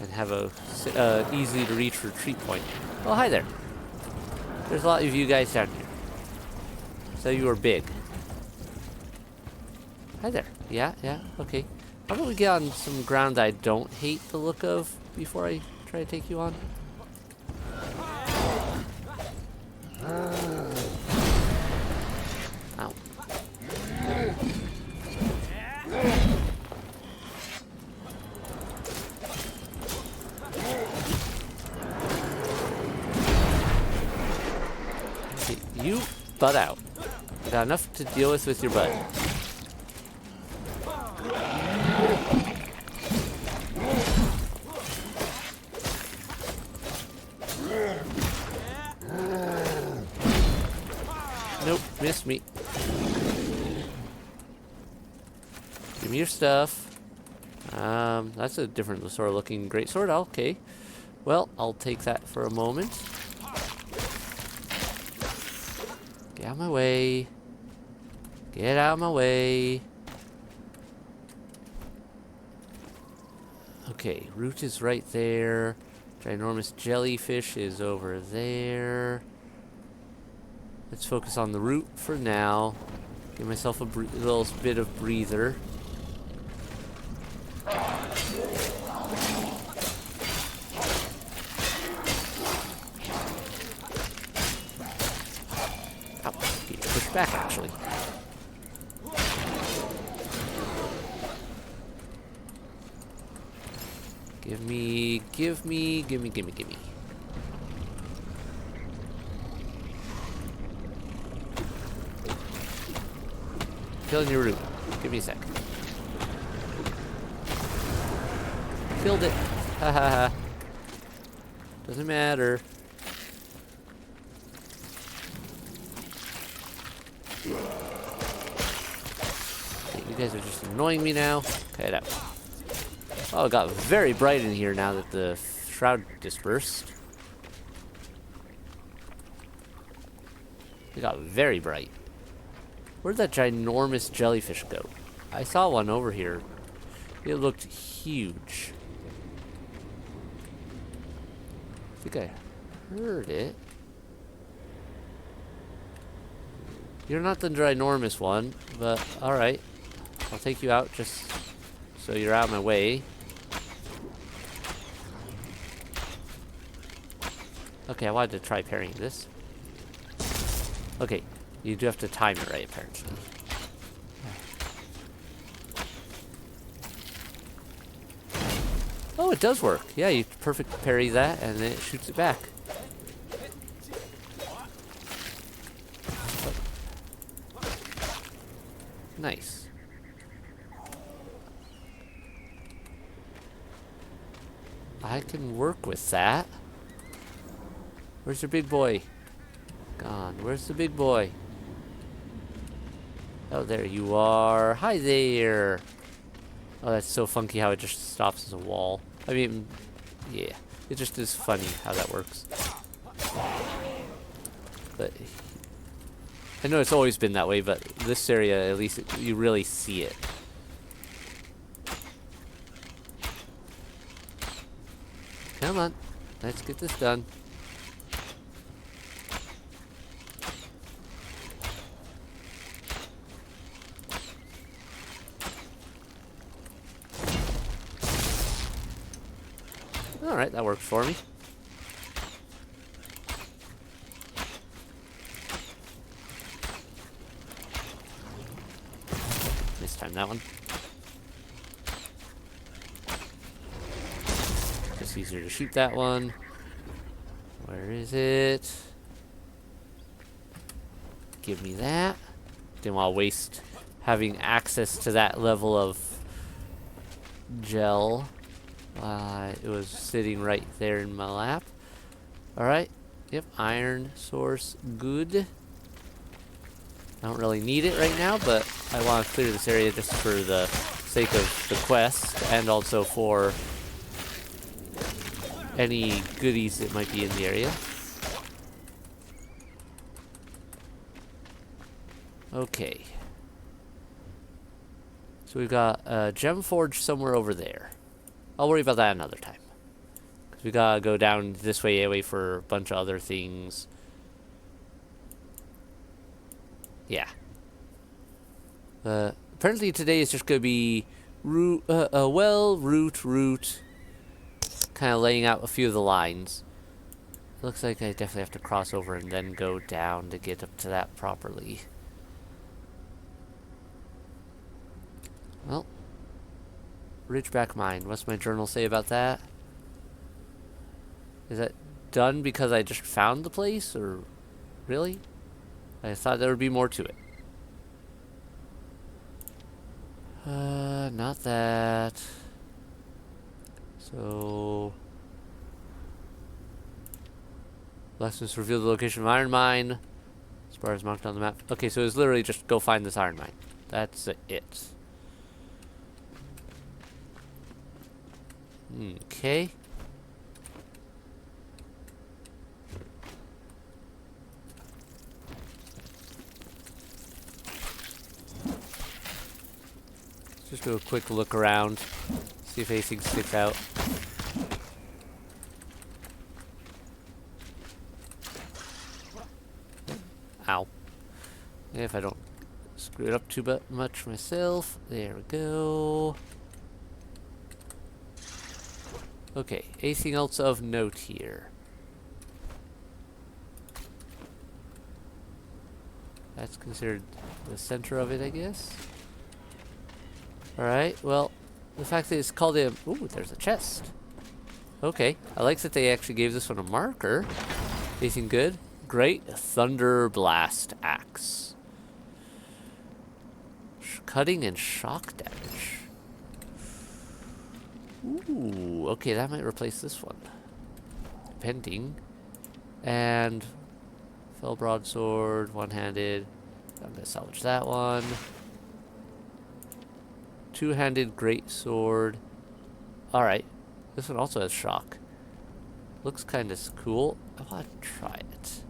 And have a easy to reach retreat point. Oh, hi there. There's a lot of you guys down here. So you are big. Hi there. Yeah, okay. How about we get on some ground I don't hate the look of before I try to take you on? Ow. Okay, you butt out. I got enough to deal with your butt. miss me. Give me your stuff. That's a different sort of looking greatsword. Okay. Well, I'll take that for a moment. Get out of my way. Get out of my way. Okay, root is right there. Ginormous jellyfish is over there. Let's focus on the root for now. Give myself a little bit of breather. Push back, actually. Give me. Killing your root. Give me a sec. Killed it. Ha ha ha. Doesn't matter. Okay, you guys are just annoying me now. Cut it out. Oh, it got very bright in here now that the shroud dispersed. It got very bright. Where'd that ginormous jellyfish go? I saw one over here. It looked huge. I think I heard it. You're not the ginormous one, but alright. I'll take you out just so you're out of my way. Okay, I wanted to try parrying this. Okay, you do have to time it right, apparently. Oh, it does work. Yeah, you perfect parry that, and then it shoots it back. Nice. I can work with that. Where's your big boy? Gone. Where's the big boy? Oh, there you are. Hi there. Oh, that's so funky how it just stops as a wall. I mean, yeah. It just is funny how that works. But I know it's always been that way, but this area, at least, you really see it. Come on. Let's get this done. Alright, that worked for me. Mistime that one. Just easier to shoot that one. Where is it? Give me that. Didn't want to waste having access to that level of gel. It was sitting right there in my lap. Alright. Yep, iron source. Good. I don't really need it right now, but I want to clear this area just for the sake of the quest and also for any goodies that might be in the area. Okay. So we've got a gem forge somewhere over there. I'll worry about that another time. Because we gotta go down this way anyway for a bunch of other things. Yeah. Apparently today is just gonna be root, root. Kind of laying out a few of the lines. Looks like I definitely have to cross over and then go down to get up to that properly. Well. Ridgeback Mine. What's my journal say about that? Is that done because I just found the place? Or really? I thought there would be more to it. Not that. So... Lessons reveal the location of Iron Mine. Spars marked on the map. Okay, so it's literally just go find this iron mine. That's it. Okay. Just do a quick look around, see if anything sticks out. Ow. If I don't screw it up too much myself. There we go. Okay, anything else of note here? That's considered the center of it, I guess. Alright, well, the fact that it's called a... Ooh, there's a chest. Okay, I like that they actually gave this one a marker. Anything good? Great Thunder Blast Axe. Cutting and shock damage. Ooh, okay, that might replace this one. Depending. And... Fell Broadsword, one-handed. I'm gonna salvage that one. Two-handed great sword. Alright. This one also has shock. Looks kind of cool. I want to try it.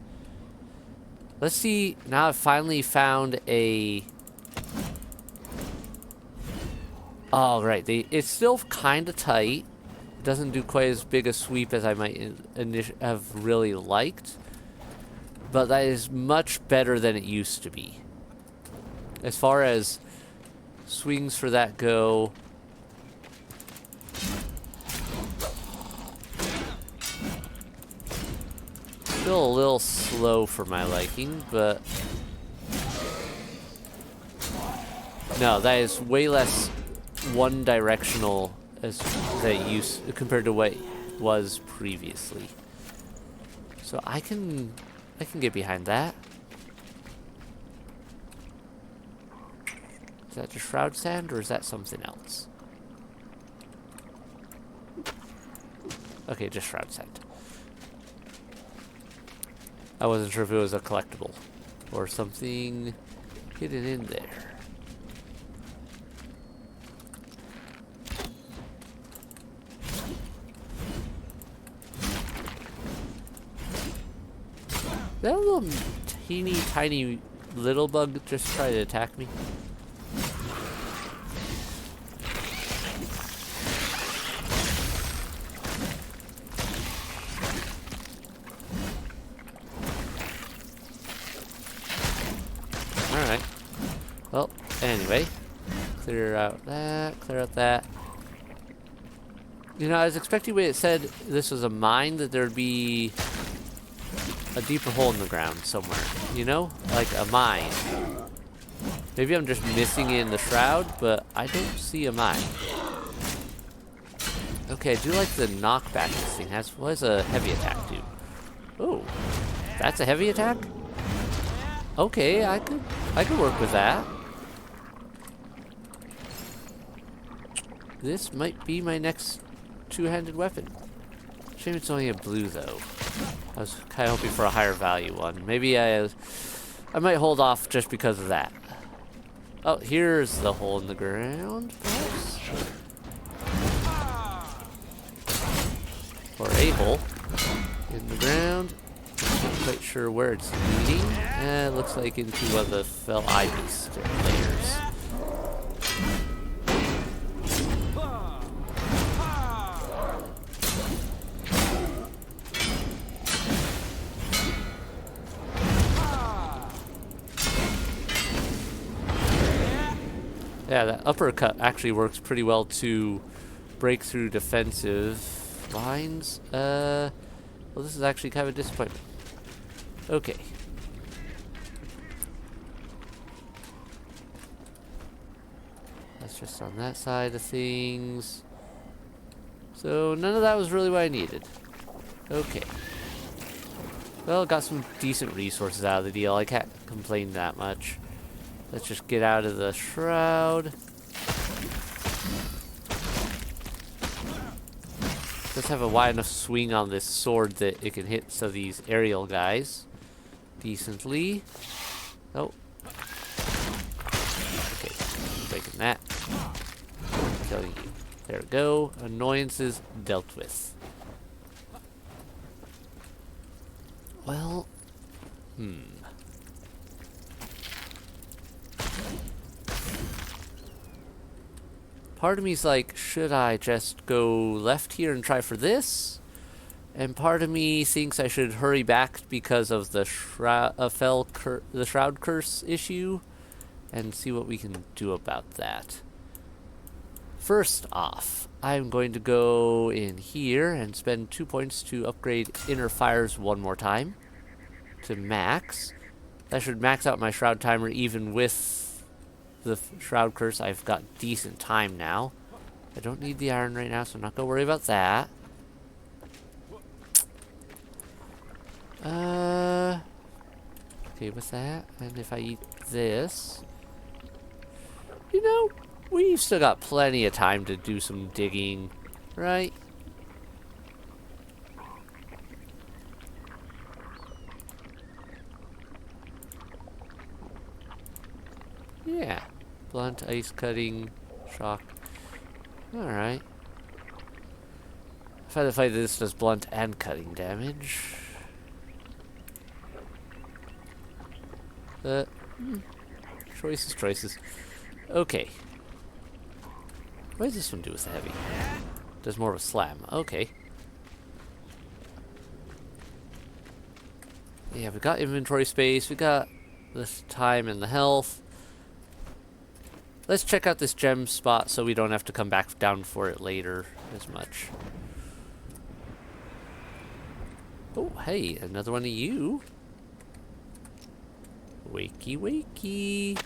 Let's see. Now I've finally found a... Oh, right. It's still kind of tight. It doesn't do quite as big a sweep as I might have really liked. But that is much better than it used to be. As far as swings for that go... Still a little slow for my liking, but... No, that is way less one-directional as that used compared to what it was previously. So I can get behind that. Is that just shroud sand or is that something else? Okay, just shroud sand. I wasn't sure if it was a collectible or something hidden in there. That little teeny tiny little bug just tried to attack me. Alright. Well, anyway. Clear out that. You know, I was expecting when it said this was a mine that there'd be a deeper hole in the ground somewhere, you know? Like a mine. Maybe I'm just missing it in the shroud, but I don't see a mine. Okay, I do like the knockback this thing has. What does a heavy attack do? Oh, that's a heavy attack? Okay, I could work with that. This might be my next two-handed weapon. Shame it's only a blue though. I was kind of hoping for a higher value one. Maybe I might hold off just because of that. Oh, here's the hole in the ground, perhaps? Or a hole in the ground. Not quite sure where it's leading. It looks like into one of the fell ivy layers. Yeah, that uppercut actually works pretty well to break through defensive lines. Well, this is actually kind of a disappointment. Okay. That's just on that side of things. So none of that was really what I needed. Okay. Well, got some decent resources out of the deal. I can't complain that much. Let's just get out of the shroud. Let's have a wide enough swing on this sword that it can hit some of these aerial guys. decently. Oh. Okay, breaking that. Killing you. There we go. Annoyances dealt with. Well, part of me's like, should I just go left here and try for this? And part of me thinks I should hurry back because of the shroud curse issue and see what we can do about that. First off, I'm going to go in here and spend 2 points to upgrade inner fires one more time to max. That should max out my shroud timer even with the shroud curse. I've got decent time now. I don't need the iron right now, so I'm not going to worry about that. Okay with that. And if I eat this, you know, we've still got plenty of time to do some digging, right? Yeah. Blunt, ice cutting, shock. Alright. I find the fight this does blunt and cutting damage. Choices. Okay. What does this one do with the heavy? Does more of a slam. Okay. Yeah, we got inventory space. We got this time and the health. Let's check out this gem spot so we don't have to come back down for it later as much. Oh, hey, another one of you. Wakey, wakey.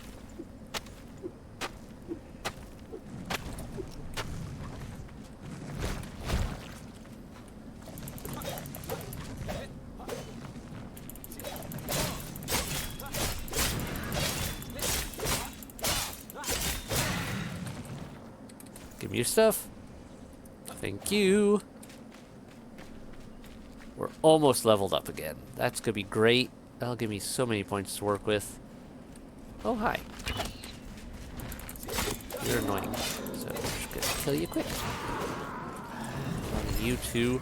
Give me your stuff. Thank you. We're almost leveled up again. That's gonna be great. That'll give me so many points to work with. Oh, hi. You're annoying. So I'm just gonna kill you quick. And you too.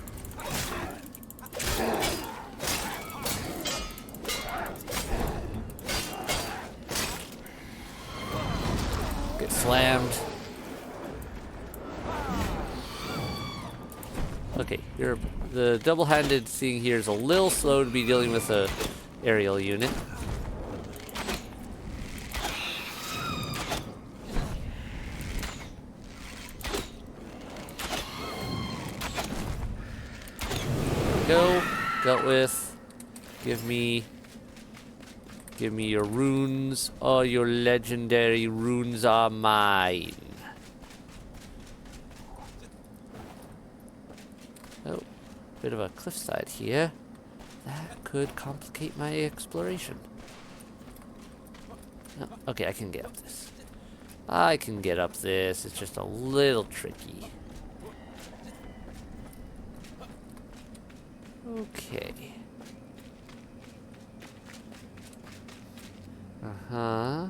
Get slammed. Okay, the double-handed thing here is a little slow to be dealing with a aerial unit. Go, dealt with. Give me your runes. All your legendary runes are mine. Oh, bit of a cliffside here. That could complicate my exploration. Oh, okay, I can get up this. I can get up this. It's just a little tricky. Okay. Uh-huh.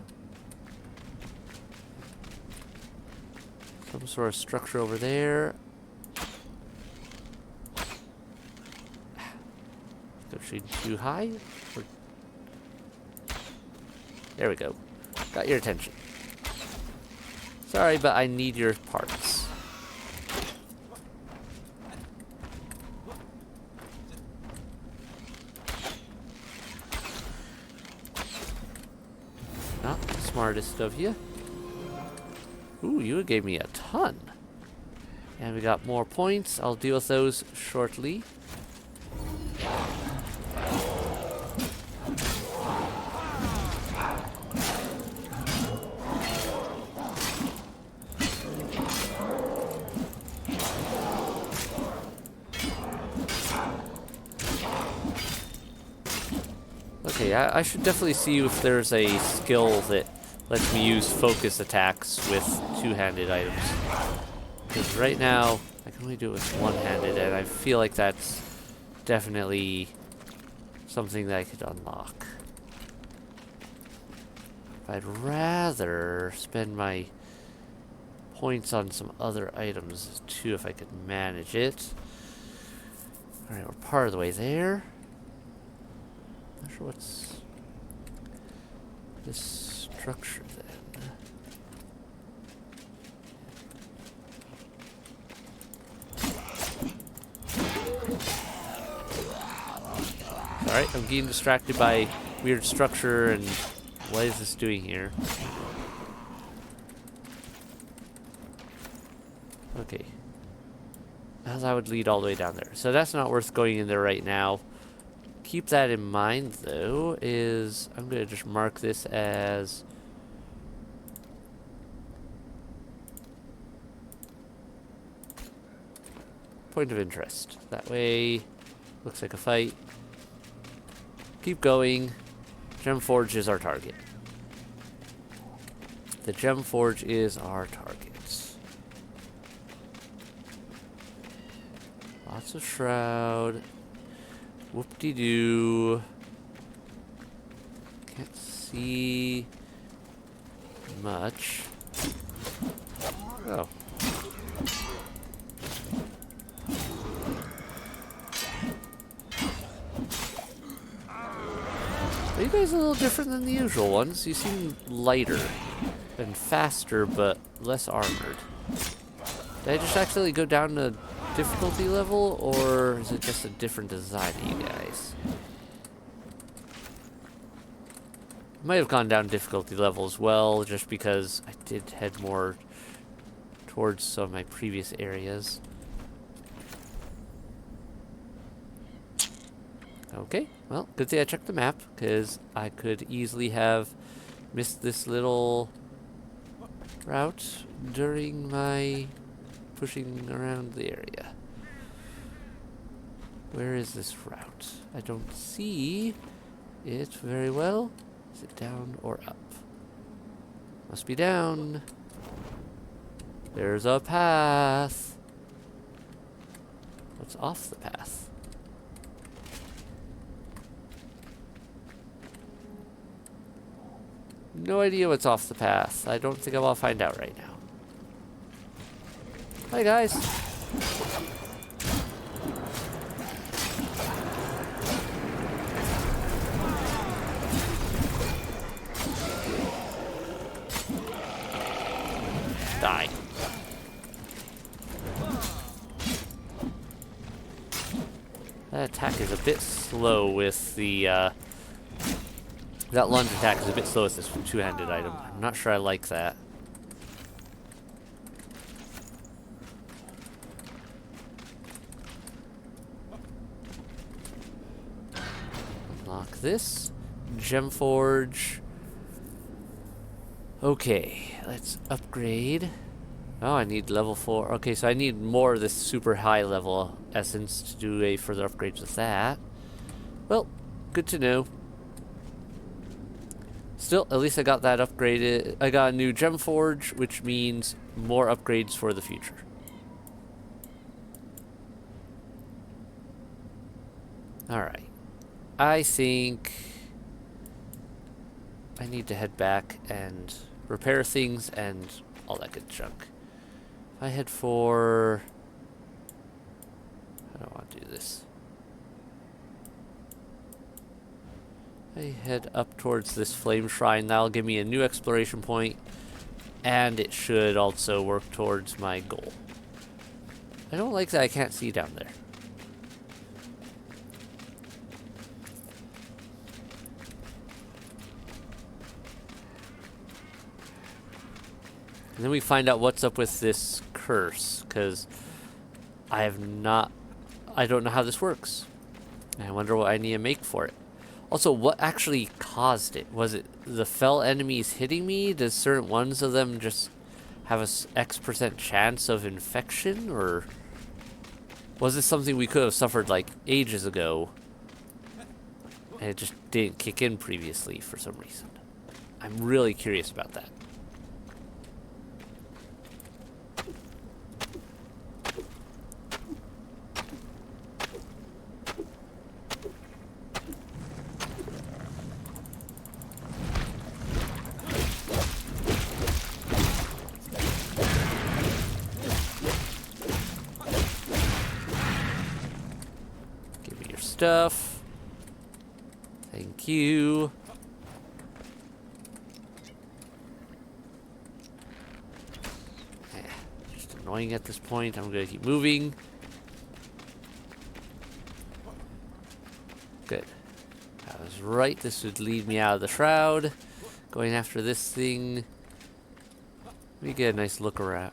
Some sort of structure over there. Shooting too high? Or... There we go. Got your attention. Sorry, but I need your parts. Not the smartest of you. Ooh, you gave me a ton. And we got more points. I'll deal with those shortly. Okay, I should definitely see if there's a skill that lets me use focus attacks with two-handed items. Because right now, I can only do it with one-handed, and I feel like that's definitely something that I could unlock. I'd rather spend my points on some other items too if I could manage it. Alright, we're part of the way there. Not sure what's this structure then. Alright, I'm getting distracted by weird structure and what is this doing here? Okay. That would lead all the way down there. So that's not worth going in there right now. Keep that in mind though, is I'm going to just mark this as point of interest. That way, looks like a fight. Keep going. Gem Forge is our target. The Gem Forge is our target. Lots of Shroud. Whoop-de-doo. Can't see much. Oh. Are you guys a little different than the usual ones? You seem lighter and faster, but less armored. Did I just accidentally go down to difficulty level, or is it just a different design to you guys? Might have gone down difficulty level as well, just because I did head more towards some of my previous areas. Okay, well, good thing I checked the map, because I could easily have missed this little route during my pushing around the area. Where is this route? I don't see it very well. Is it down or up? Must be down. There's a path. What's off the path? No idea what's off the path. I don't think I'll find out right now. Hi guys. Die. That attack is a bit slow with the, that lunge attack is a bit slow with this two-handed item. I'm not sure I like that. Unlock this. Gem Forge. Okay, let's upgrade. Oh, I need level 4. Okay, so I need more of this super high level essence to do a further upgrades with that. Well, good to know. Still, at least I got that upgraded. I got a new Gem Forge, which means more upgrades for the future. Alright. I think I need to head back and repair things and all that good junk. I head for... I don't want to do this. I head up towards this flame shrine. That'll give me a new exploration point, and it should also work towards my goal. I don't like that I can't see down there. And then we find out what's up with this curse, because I don't know how this works. I wonder what I need to make for it. Also, what actually caused it? Was it the fell enemies hitting me? Does certain ones of them just have a X% chance of infection? Or was this something we could have suffered like ages ago and it just didn't kick in previously for some reason? I'm really curious about that. stuff. Thank you. Just annoying at this point. I'm gonna keep moving. Good. I was right. This would lead me out of the shroud. Going after this thing. Let me get a nice look around.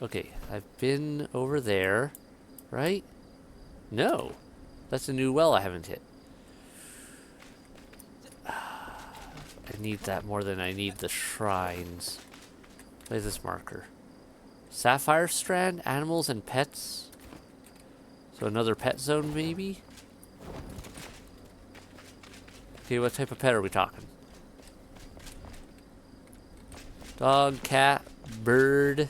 Okay, I've been over there, right? No. That's a new well I haven't hit. I need that more than I need the shrines. What is this marker? Sapphire Strand, animals and pets. So another pet zone, maybe? Okay, what type of pet are we talking? Dog, cat, bird.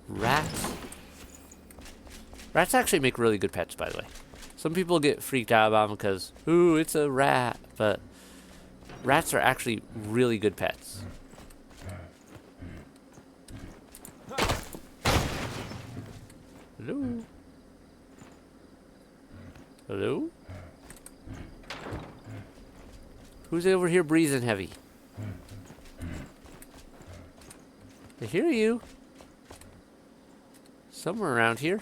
Rats. Rats actually make really good pets, by the way. Some people get freaked out about them because, ooh, it's a rat. But rats are actually really good pets. Hello? Hello? Who's over here breathing heavy? I hear you. Somewhere around here.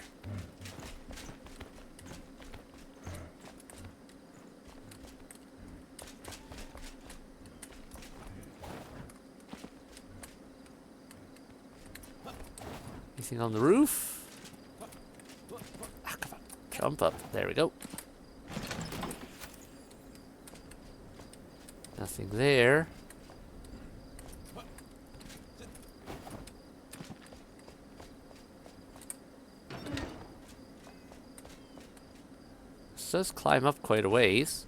Anything on the roof? Ah, come on. Jump up. There we go. Nothing there. This does climb up quite a ways.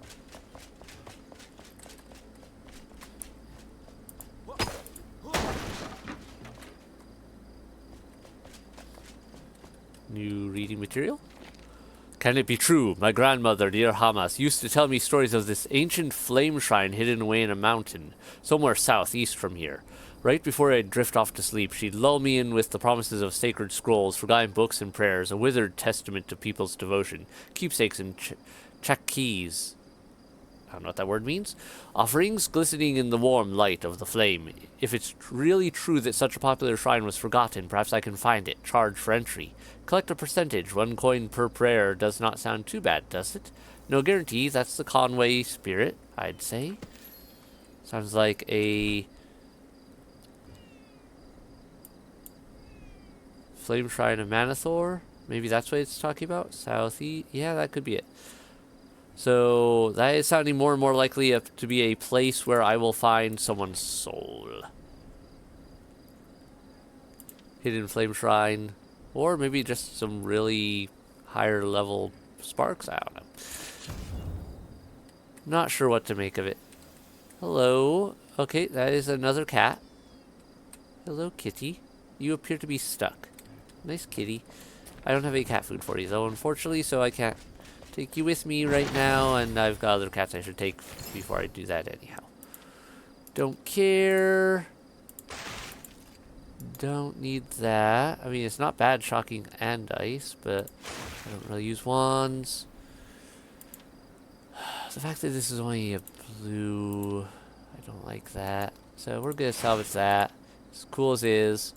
New reading material? Can it be true? My grandmother, dear Hamas, used to tell me stories of this ancient flame shrine hidden away in a mountain, somewhere southeast from here. Right before I'd drift off to sleep, she'd lull me in with the promises of sacred scrolls, forgotten books and prayers, a withered testament to people's devotion, keepsakes and chakis. I don't know what that word means. Offerings glistening in the warm light of the flame. If it's really true that such a popular shrine was forgotten, perhaps I can find it, charge for entry. Collect a percentage, 1 coin per prayer does not sound too bad, does it? No guarantee, that's the Conway spirit, I'd say. Sounds like a flame shrine of Manathor. Maybe that's what it's talking about? Southeast? Yeah, that could be it. So, that is sounding more and more likely to be a place where I will find someone's soul. Hidden flame shrine. Or maybe just some really higher level sparks. I don't know. Not sure what to make of it. Hello. Okay, that is another cat. Hello, kitty. You appear to be stuck. Nice kitty. I don't have any cat food for you, though, unfortunately, so I can't take you with me right now, and I've got other cats I should take before I do that anyhow. Don't care. Don't need that. I mean, it's not bad shocking and ice, but I don't really use wands. The fact that this is only a blue, I don't like that. So we're gonna salvage that. As cool as it is.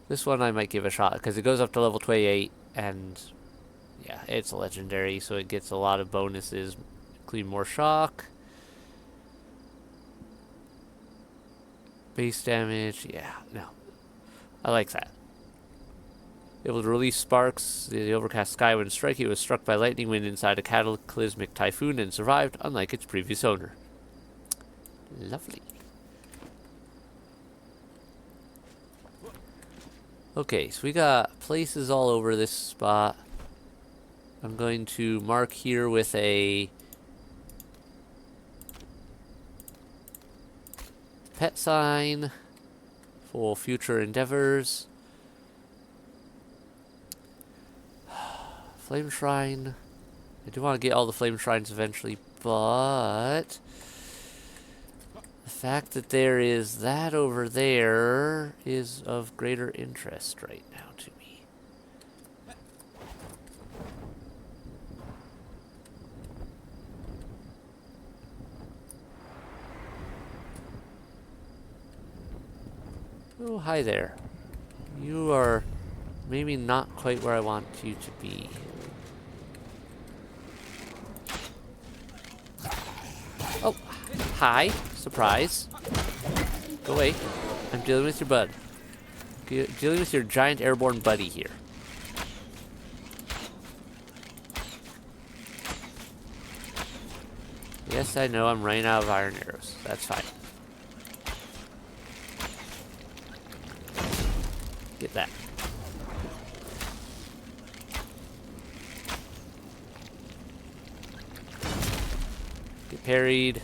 This one I might give a shot, because it goes up to level 28, and yeah, it's a legendary, so it gets a lot of bonuses, including more shock. Base damage, yeah, no. I like that. Able to release sparks, the overcast sky when striking, it was struck by lightning wind inside a cataclysmic typhoon and survived, unlike its previous owner. Lovely. Okay, so we got places all over this spot. I'm going to mark here with a pet sign for future endeavors. Flame shrine. I do want to get all the flame shrines eventually, but the The fact that there is that over there is of greater interest right now to me. Oh, hi there. You are maybe not quite where I want you to be. Oh, hi. Surprise. Go away. I'm dealing with your bud. Dealing with your giant airborne buddy here. Yes, I know I'm running out of iron arrows. That's fine. Get that. Get parried.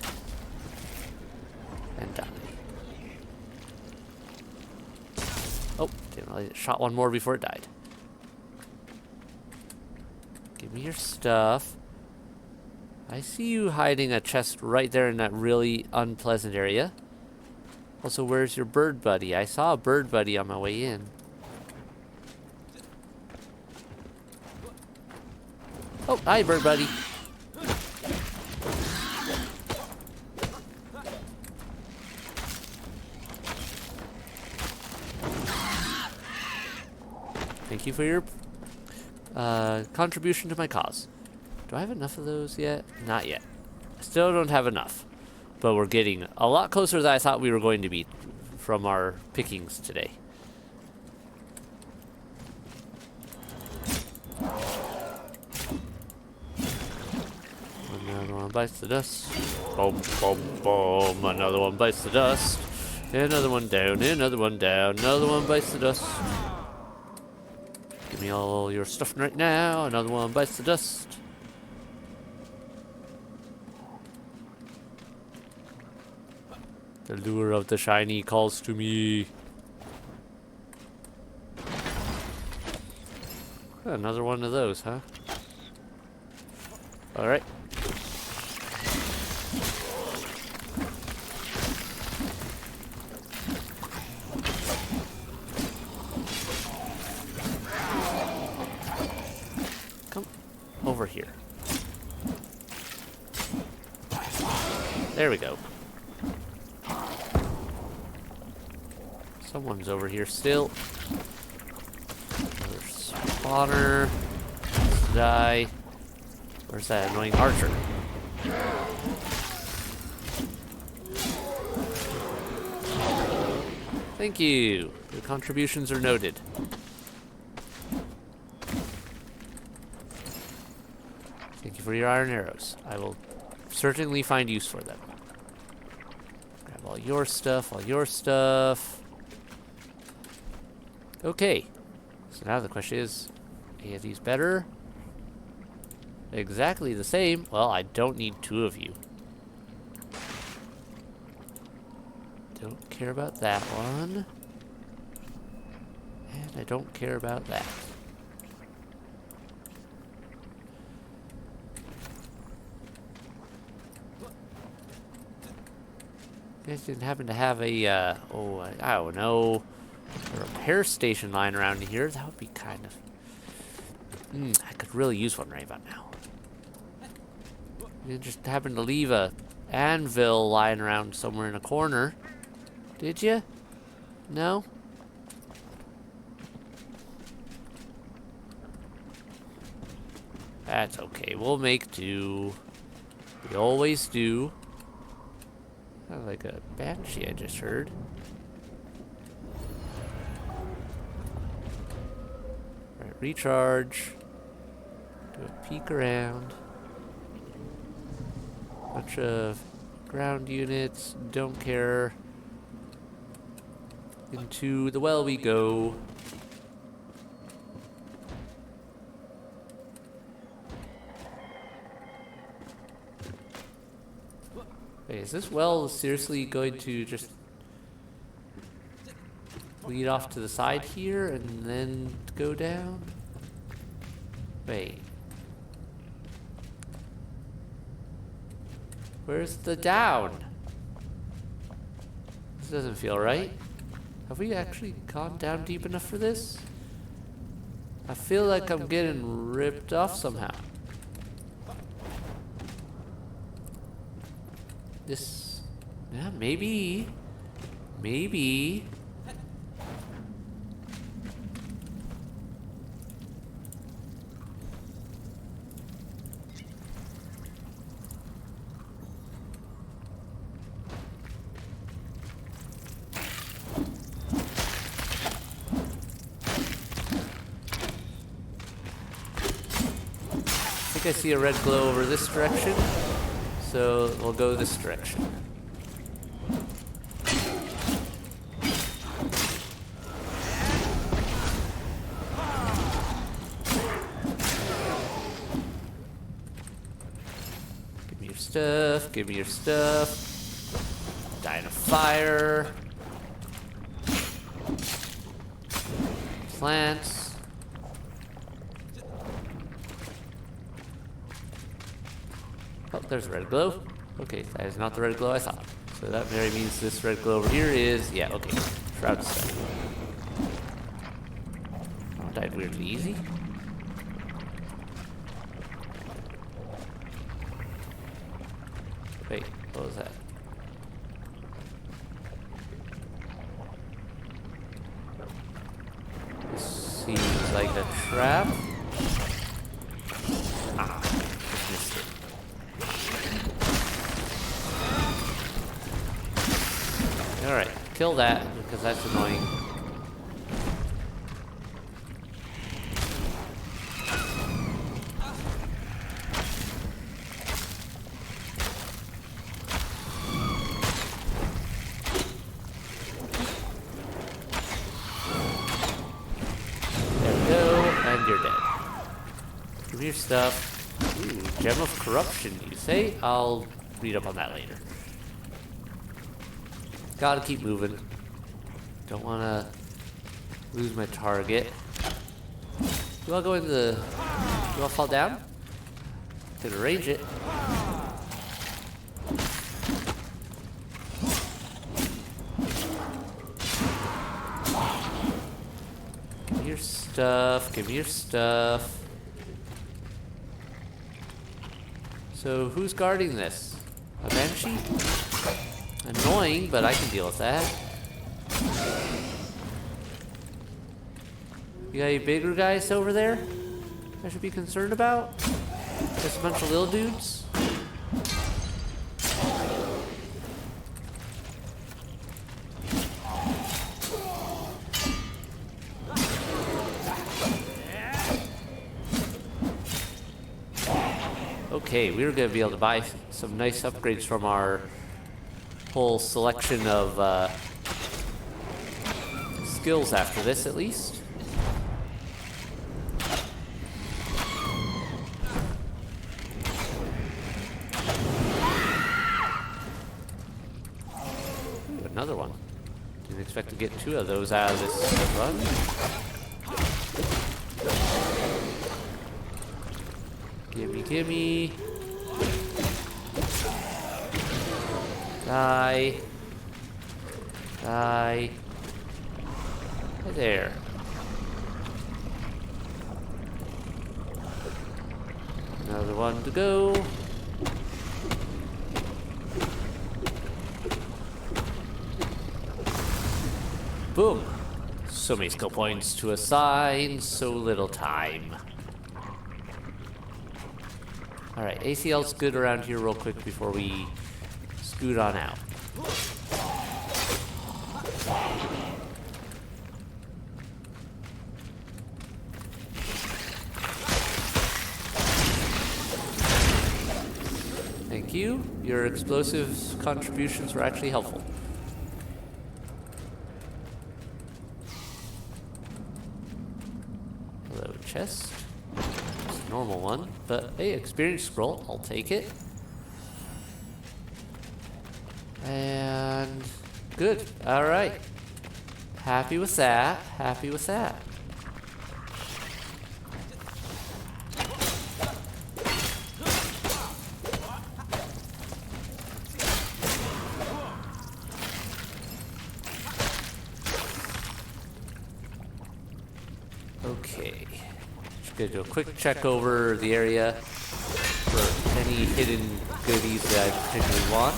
And die. Oh, didn't realize it shot one more before it died. Give me your stuff. I see you hiding a chest right there in that really unpleasant area. Also, where's your bird buddy? I saw a bird buddy on my way in. Oh, hi, bird buddy. Thank you for your contribution to my cause. Do I have enough of those yet? Not yet. I still don't have enough. But we're getting a lot closer than I thought we were going to be from our pickings today. Another one bites the dust. Boom, boom, boom. Another one bites the dust. Another one down, another one down. Another one bites the dust. Give me all your stuff right now. Another one bites the dust. The lure of the shiny calls to me. Another one of those, huh? Alright. Come over here. There we go. Someone's over here still. Another spawner. Let's die. Where's that annoying archer? Thank you. Your contributions are noted. Thank you for your iron arrows. I will certainly find use for them. Grab all your stuff, all your stuff. Okay, so now the question is, are these better? Exactly the same. Well, I don't need two of you. Don't care about that one. And I don't care about that. You guys didn't happen to have a, I don't know, a repair station lying around here? That would be kind of... I could really use one right about now. You just happened to leave a anvil lying around somewhere in a corner. Did you? No? That's okay. We'll make do. We always do. Sounds like a banshee I just heard. Right, recharge. Do a peek around. Bunch of ground units. Don't care. Into the well we go. Wait, is this well seriously going to just lead off to the side here and then go down? Wait. Where's the down? This doesn't feel right. Have we actually gone down deep enough for this? I feel like I'm getting ripped off somehow. This... yeah, maybe. Maybe. I see a red glow over this direction, so we'll go this direction. Give me your stuff, give me your stuff. Die in a fire. Plants. Oh, there's a red glow. Okay, that is not the red glow I thought. So that very means this red glow over here is... yeah, okay. Shroud stuff. Oh, died weirdly easy. Wait, what was that? This seems like a trap. Ah, just missed it. Alright, kill that, because that's annoying. There we go, and you're dead. Give me your stuff. Ooh, Gem of Corruption, you say? I'll read up on that later. Gotta keep moving. Don't wanna lose my target. Do I go into the... do I fall down? Could arrange it. Give me your stuff, give me your stuff. So who's guarding this? A banshee? Annoying, but I can deal with that. You got any bigger guys over there I should be concerned about? Just a bunch of little dudes? Okay, we were going to be able to buy some nice upgrades from our whole selection of skills after this, at least. Ooh, another one. Didn't expect to get two of those out of this run. Gimme, gimme. Die. Die. Hi there. Another one to go. Boom. So many skill points to assign, so little time. Alright, ACL's good around here real quick before we scoot on out. Thank you. Your explosive contributions were actually helpful. Hello, chest. It's a normal one, but hey, experience scroll. I'll take it. And good. All right. Happy with that. Happy with that. Okay. Just gonna do a quick check over the area for any hidden goodies that I particularly want.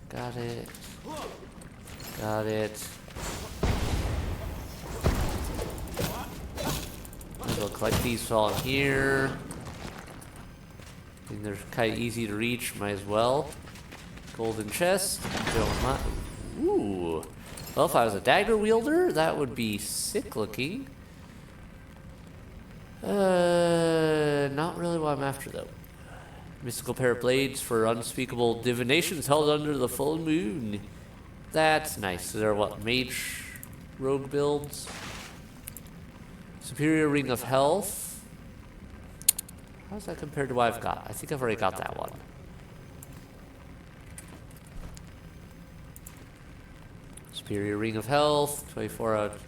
Got it. Got it. I'll collect these all in here. And they're kind of easy to reach, might as well. Golden chest. Don't mind. Ooh. Well, if I was a dagger wielder, that would be sick looking. Not really what I'm after though. Mystical pair of blades for unspeakable divinations held under the full moon. That's nice. They're what, mage rogue builds? Superior ring of health. How's that compared to what I've got? I think I've already got that one. Superior ring of health. 24 out.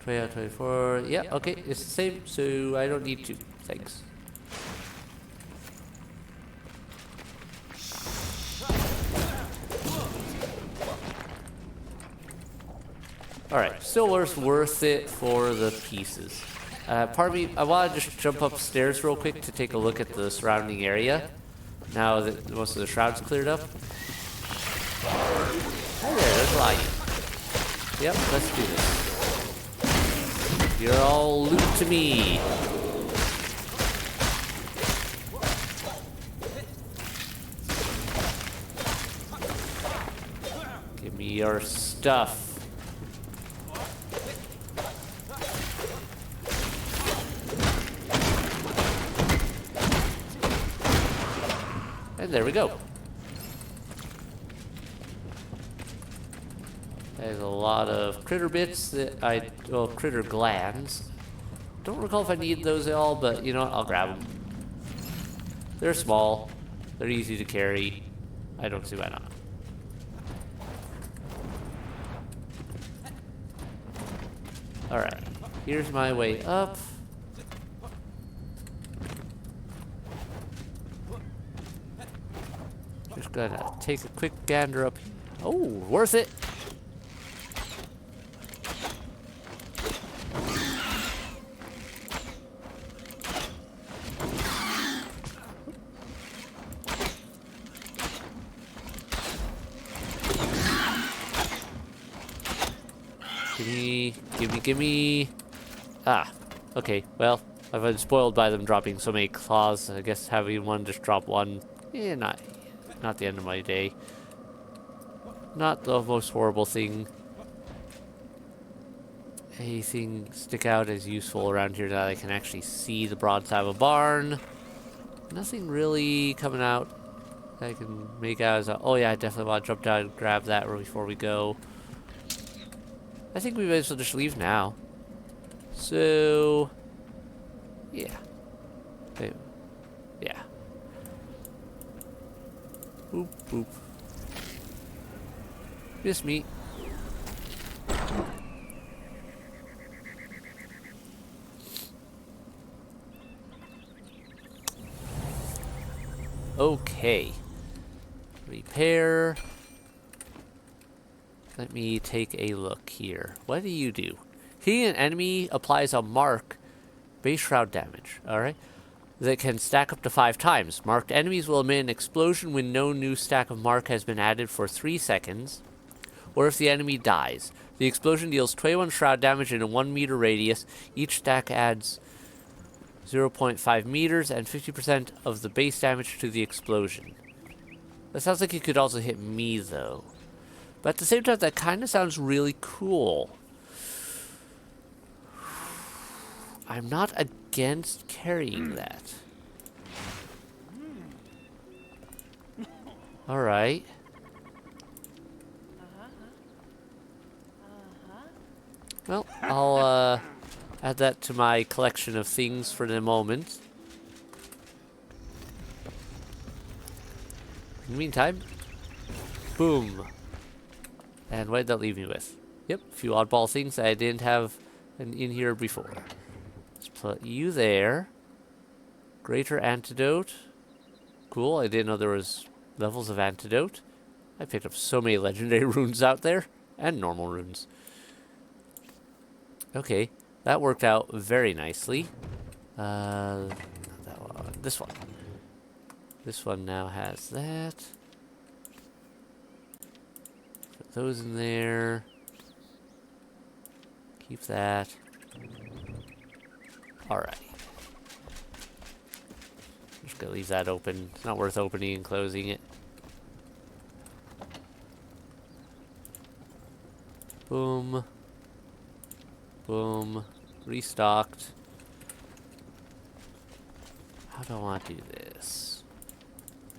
20 out of 24. Yeah, okay, it's the same, so I don't need to. Thanks. Alright, still worth it for the pieces. Part of me, I want to just jump upstairs real quick to take a look at the surrounding area. Now that most of the shroud's cleared up. Hi there, there's a lot of you. Yep, let's do this. You're all loot to me. Give me your stuff. And there we go. There's a lot of critter bits that well, critter glands. Don't recall if I need those at all, but you know what, I'll grab them. They're small, they're easy to carry. I don't see why not. Alright, here's my way up. Just gonna take a quick gander up. Oh, worth it! Gimme. Ah, okay, well, I've been spoiled by them dropping so many claws. I guess having one just drop one, not the end of my day. Not the most horrible thing. Anything stick out as useful around here that I can actually see the broadside of a barn? Nothing really coming out that I can make out as a, oh yeah, I definitely want to jump down and grab that before we go. I think we may as well just leave now. So, yeah. Okay. Yeah. Boop, boop. Just me. Okay. Repair. Let me take a look here. What do you do? Hitting an enemy applies a mark, base shroud damage, alright? That can stack up to 5 times. Marked enemies will emit an explosion when no new stack of mark has been added for 3 seconds, or if the enemy dies. The explosion deals 21 shroud damage in a 1 meter radius. Each stack adds 0.5 meters and 50% of the base damage to the explosion. That sounds like it could also hit me, though. But at the same time, that kind of sounds really cool. I'm not against carrying that. Alright. Well, I'll add that to my collection of things for the moment. In the meantime, boom. And what did that leave me with? Yep, a few oddball things that I didn't have and in here before. Let's put you there. Greater antidote. Cool, I didn't know there was levels of antidote. I picked up so many legendary runes out there, and normal runes. Okay, that worked out very nicely. Not that one, this one. This one now has that. Put those in there. Keep that. Alright. Just gonna leave that open. It's not worth opening and closing it. Boom. Boom. Restocked. How do I want to do this?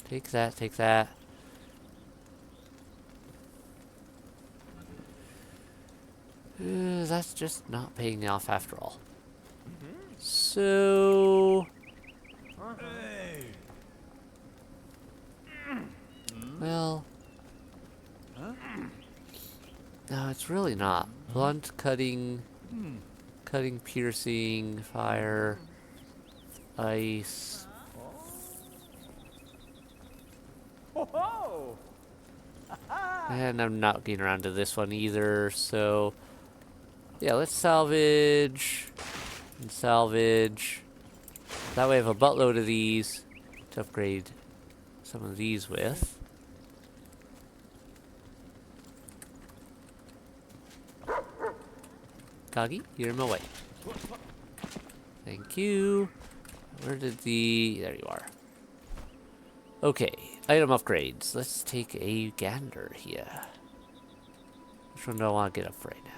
Take that, take that. That's just not paying off after all. So... Well... No, it's really not. Blunt, cutting, piercing, fire, ice. And I'm not getting around to this one either, so... Yeah, let's salvage and salvage. That way I have a buttload of these to upgrade some of these with. Kagi, you're in my way. Thank you. Where did the... There you are. Okay, item upgrades. Let's take a gander here. Which one do I want to get up right now?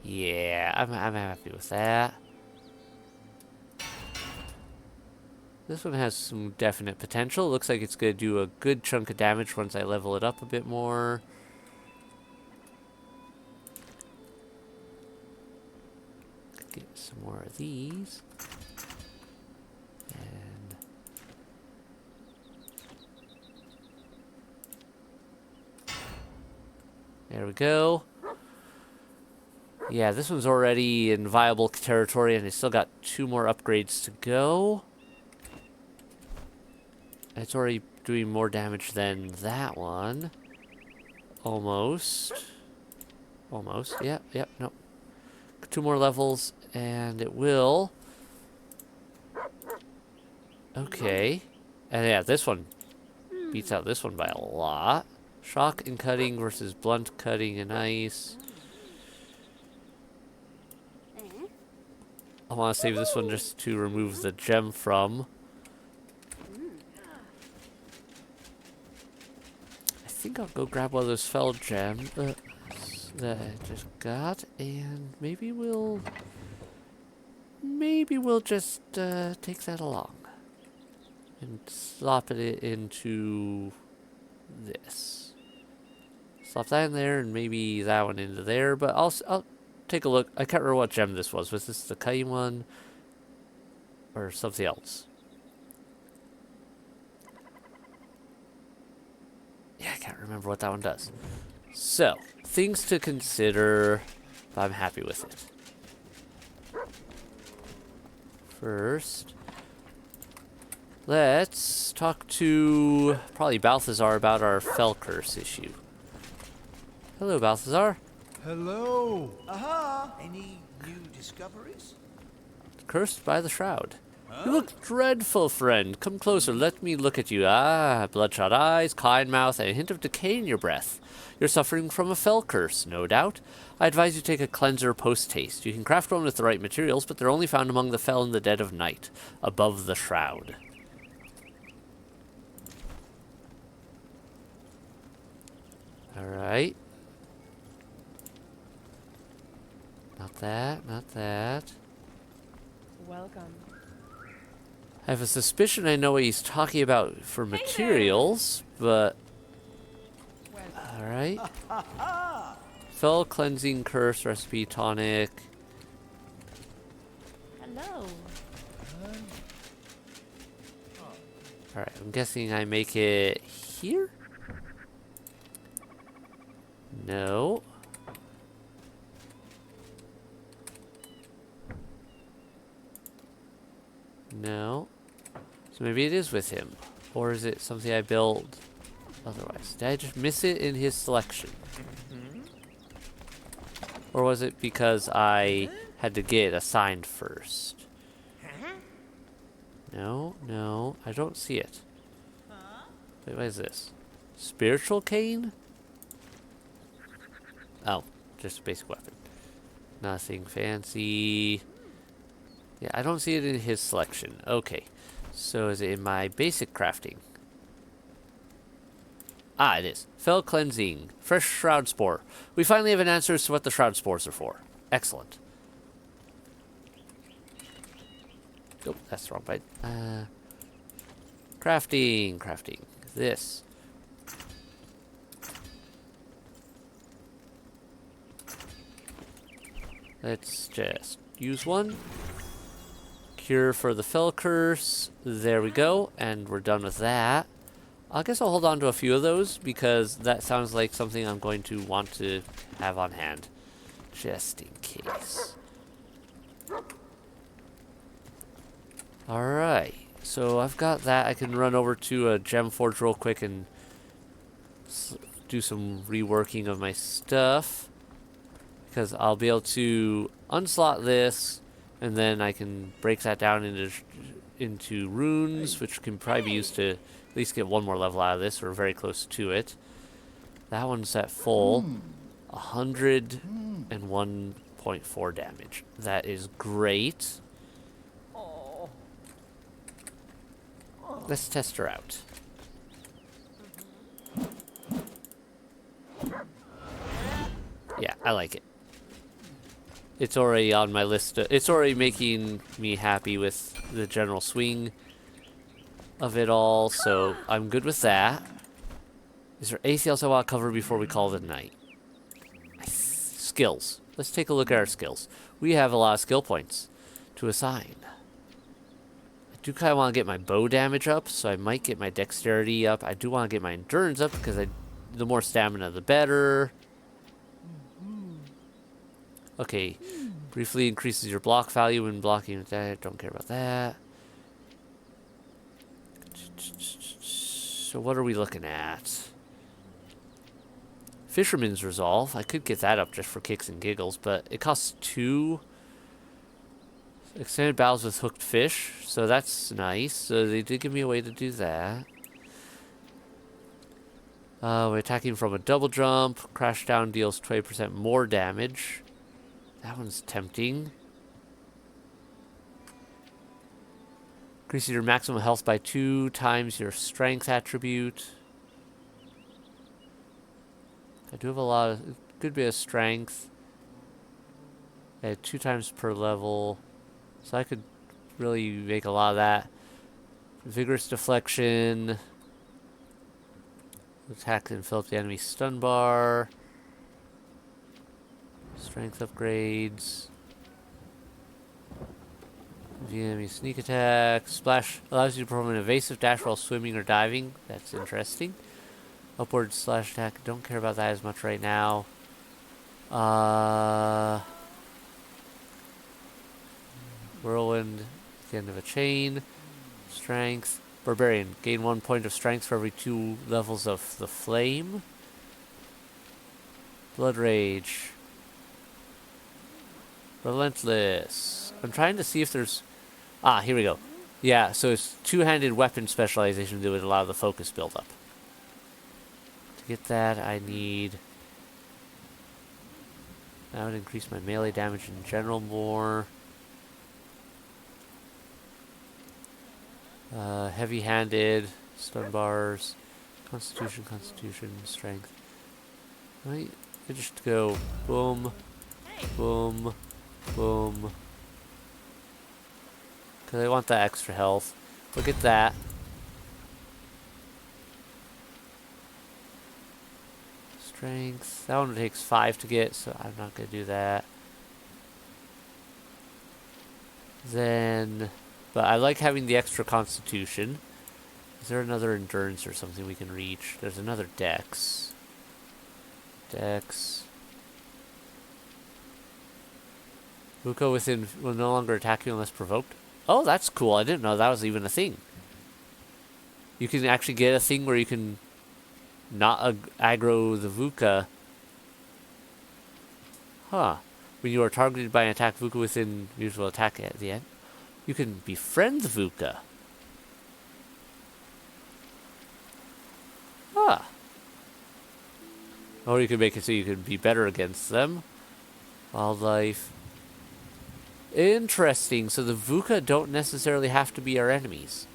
Yeah, I'm happy with that. This one has some definite potential. Looks like it's going to do a good chunk of damage once I level it up a bit more. Get some more of these. And there we go. Yeah, this one's already in viable territory, and I still got 2 more upgrades to go. It's already doing more damage than that one. Almost. Almost. Yep, nope. 2 more levels, and it will. Okay. And yeah, this one beats out this one by a lot. Shock and cutting versus blunt cutting and ice. I want to save this one just to remove the gem from. I think I'll go grab one of those fell gems that I just got, and maybe we'll just take that along and slop it into this. Slop that in there, and maybe that one into there. But I'll take a look. I can't remember what gem this was. Was this the cutting one or something else? Yeah, I can't remember what that one does. So, things to consider, but I'm happy with it. First, let's talk to probably Balthazar about our fell curse issue. Hello, Balthazar. Hello. Aha. Any new discoveries? Cursed by the shroud. You look dreadful, friend. Come closer, let me look at you. Ah, bloodshot eyes, kind mouth, and a hint of decay in your breath. You're suffering from a fell curse, no doubt. I advise you take a cleanser post-haste. You can craft one with the right materials, but they're only found among the fell in the dead of night, above the shroud. Alright. Not that, not that. Welcome. I have a suspicion I know what he's talking about for materials, but... Alright. Fell cleansing curse recipe tonic. Hello. Alright, I'm guessing I make it here? No. No. So maybe it is with him. Or is it something I built otherwise? Did I just miss it in his selection? Or was it because I had to get assigned first? No, no, I don't see it. Wait, what is this? Spiritual cane? Oh, just a basic weapon. Nothing fancy. Yeah, I don't see it in his selection. Okay, so is it in my basic crafting? Ah, it is. Fell cleansing. Fresh shroud spore. We finally have an answer as to what the shroud spores are for. Excellent. Oh, that's the wrong bite. Crafting. Crafting. This. Let's just use one. Cure for the fell curse. There we go. And we're done with that. I guess I'll hold on to a few of those because that sounds like something I'm going to want to have on hand. Just in case. Alright. So I've got that. I can run over to a gem forge real quick and do some reworking of my stuff. Because I'll be able to unslot this and then I can break that down into runes, which can probably be used to at least get one more level out of this. We're very close to it. That one's at full. 101.4 damage. That is great. Let's test her out. Yeah, I like it. It's already on my list. It's already making me happy with the general swing of it all, so I'm good with that. Is there anything else I want to cover before we call it a night? Skills. Let's take a look at our skills. We have a lot of skill points to assign. I do kind of want to get my bow damage up, so I might get my dexterity up. I do want to get my endurance up because the more stamina, the better. Okay, briefly increases your block value when blocking with that. Don't care about that. So what are we looking at? Fisherman's Resolve. I could get that up just for kicks and giggles, but it costs 2. Extended battles with hooked fish, so that's nice. So they did give me a way to do that. We're attacking from a double jump. Crash down deals 20% more damage. That one's tempting. Increases your maximum health by 2 times your strength attribute. I do have a good bit of strength. At 2 times per level. So I could really make a lot of that. Vigorous deflection. Attack and fill up the enemy stun bar. Strength upgrades. The enemy sneak attack. Splash allows you to perform an evasive dash while swimming or diving. That's interesting. Upward slash attack. Don't care about that as much right now. Whirlwind at the end of a chain. Strength. Barbarian. Gain 1 point of strength for every 2 levels of the flame. Blood Rage. Relentless. I'm trying to see if there's... Ah, here we go. Yeah, so it's 2-handed weapon specialization that would allow the focus build-up. To get that, I need... That would increase my melee damage in general more. Heavy-handed, stun bars, constitution, strength. I just go boom, boom, boom. Because I want that extra health. Look at that. Strength. That one takes 5 to get, so I'm not going to do that. Then... But I like having the extra constitution. Is there another endurance or something we can reach? There's another dex. Dex. Vuka within will no longer attack you unless provoked. Oh, that's cool. I didn't know that was even a thing. You can actually get a thing where you can not aggro the Vuka. Huh. When you are targeted by an attack, Vuka within usual attack at the end. You can befriend the Vuka. Huh. Or you can make it so you can be better against them. Wildlife. Interesting. So the Vuka don't necessarily have to be our enemies.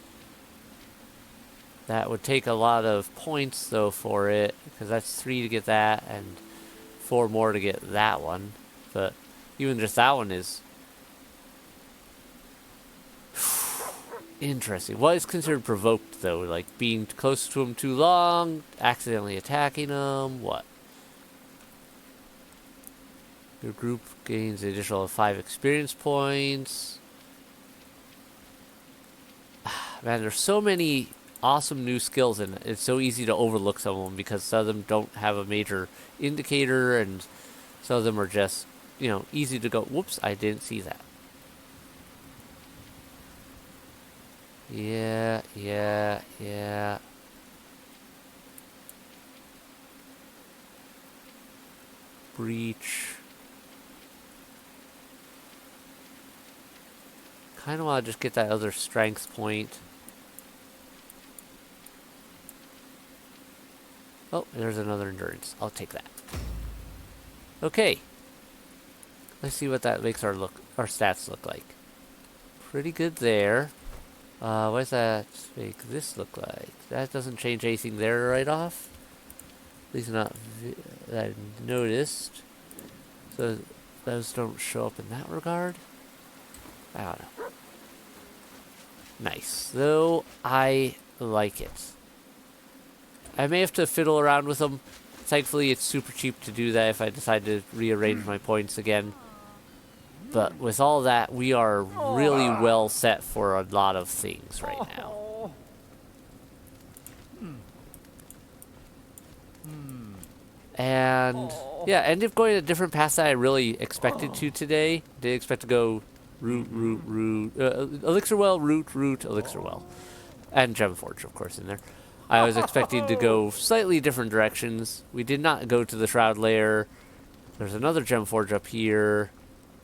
That would take a lot of points, though, for it. Because that's 3 to get that, and 4 more to get that one. But even just that one is... interesting. What is considered provoked, though? Like, being close to him too long? Accidentally attacking him? What? Your group gains an additional 5 experience points. Man, there's so many awesome new skills, and it's so easy to overlook some of them because some of them don't have a major indicator, and some of them are just, you know, easy to go, whoops, I didn't see that. Yeah. Breach. Kind of want to just get that other strength point. Oh, there's another endurance. I'll take that. Okay. Let's see what that makes our stats look like. Pretty good there. What does that make this look like? That doesn't change anything there right off. At least not that I noticed. So those don't show up in that regard. I don't know. Nice. Though I like it. I may have to fiddle around with them. Thankfully, it's super cheap to do that if I decide to rearrange my points again. But with all that, we are really well set for a lot of things right now. And yeah, ended up going a different path that I really expected to today. Didn't expect to go root, Elixir Well, root, Elixir Well. And Gemforge, of course, in there. I was expecting to go slightly different directions. We did not go to the Shroud Lair. There's another Gemforge up here.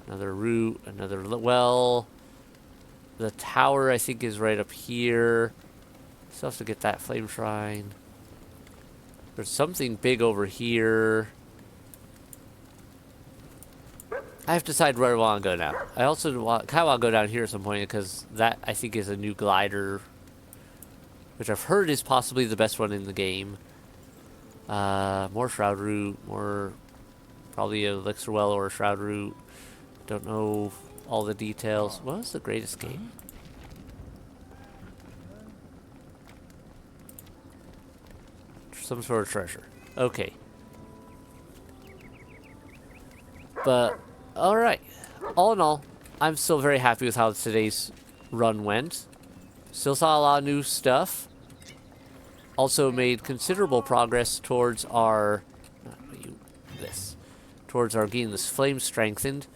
Another root, another well. The tower, I think, is right up here. Still have to get that flame shrine. There's something big over here. I have to decide where I want to go now. I also kind of want to go down here at some point because that, I think, is a new glider, which I've heard is possibly the best one in the game. More Shroud Root, more probably a Elixir Well or a Shroud Root. Don't know all the details. What was the Great Escape? Some sort of treasure. Okay. But, alright. All in all, I'm still very happy with how today's run went. Still saw a lot of new stuff. Also made considerable progress towards our... towards our getting this flame strengthened.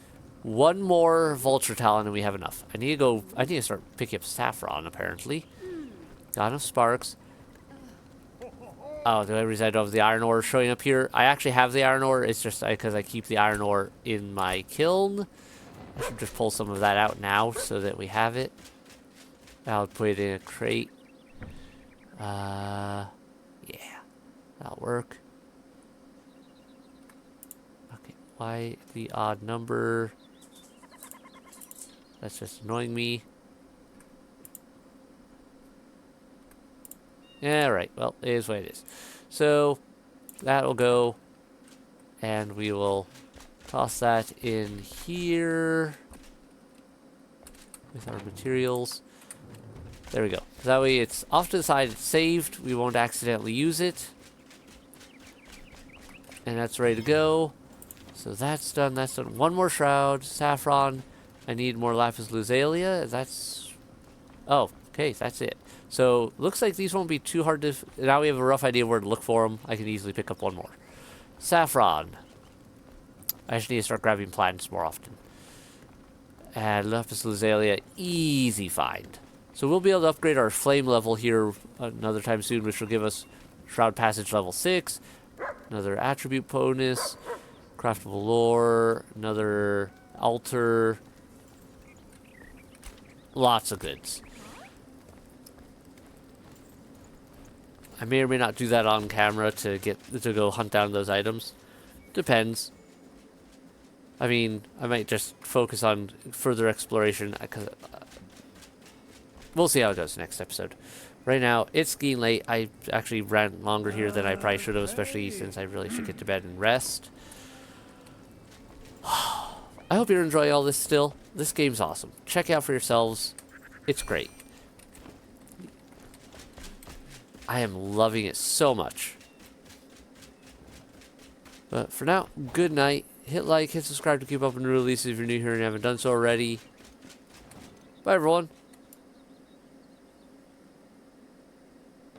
One more Vulture Talon and we have enough. I need to start picking up Saffron, apparently. Got enough sparks. Oh, the only reason I don't have the iron ore showing up here. I actually have the iron ore. It's just because I keep the iron ore in my kiln. I should just pull some of that out now so that we have it. I'll put it in a crate. Yeah. That'll work. Okay. Why the odd number? That's just annoying me. Yeah, right. Well, it is what it is. So, that'll go. And we will toss that in here. With our materials. There we go. That way it's off to the side, it's saved. We won't accidentally use it. And that's ready to go. So that's done, that's done. One more shroud, saffron. I need more lapis lazuli. That's... oh, Okay, that's it. So, looks like these won't be too hard to... Now we have a rough idea where to look for them. I can easily pick up one more. Saffron. I just need to start grabbing plants more often. And Lapis Lazuli, easy find. So we'll be able to upgrade our flame level here another time soon, which will give us Shroud Passage level 6. Another attribute bonus. Craftable lore. Another altar. Lots of goods. I may or may not do that on camera to go hunt down those items. Depends. I mean, I might just focus on further exploration. We'll see how it goes next episode. Right now, it's getting late. I actually ran longer here than I probably should have, especially since I really should get to bed and rest. I hope you're enjoying all this still. This game's awesome. Check it out for yourselves. It's great. I am loving it so much. But for now, good night. Hit like, hit subscribe to keep up with new releases if you're new here and haven't done so already. Bye, everyone.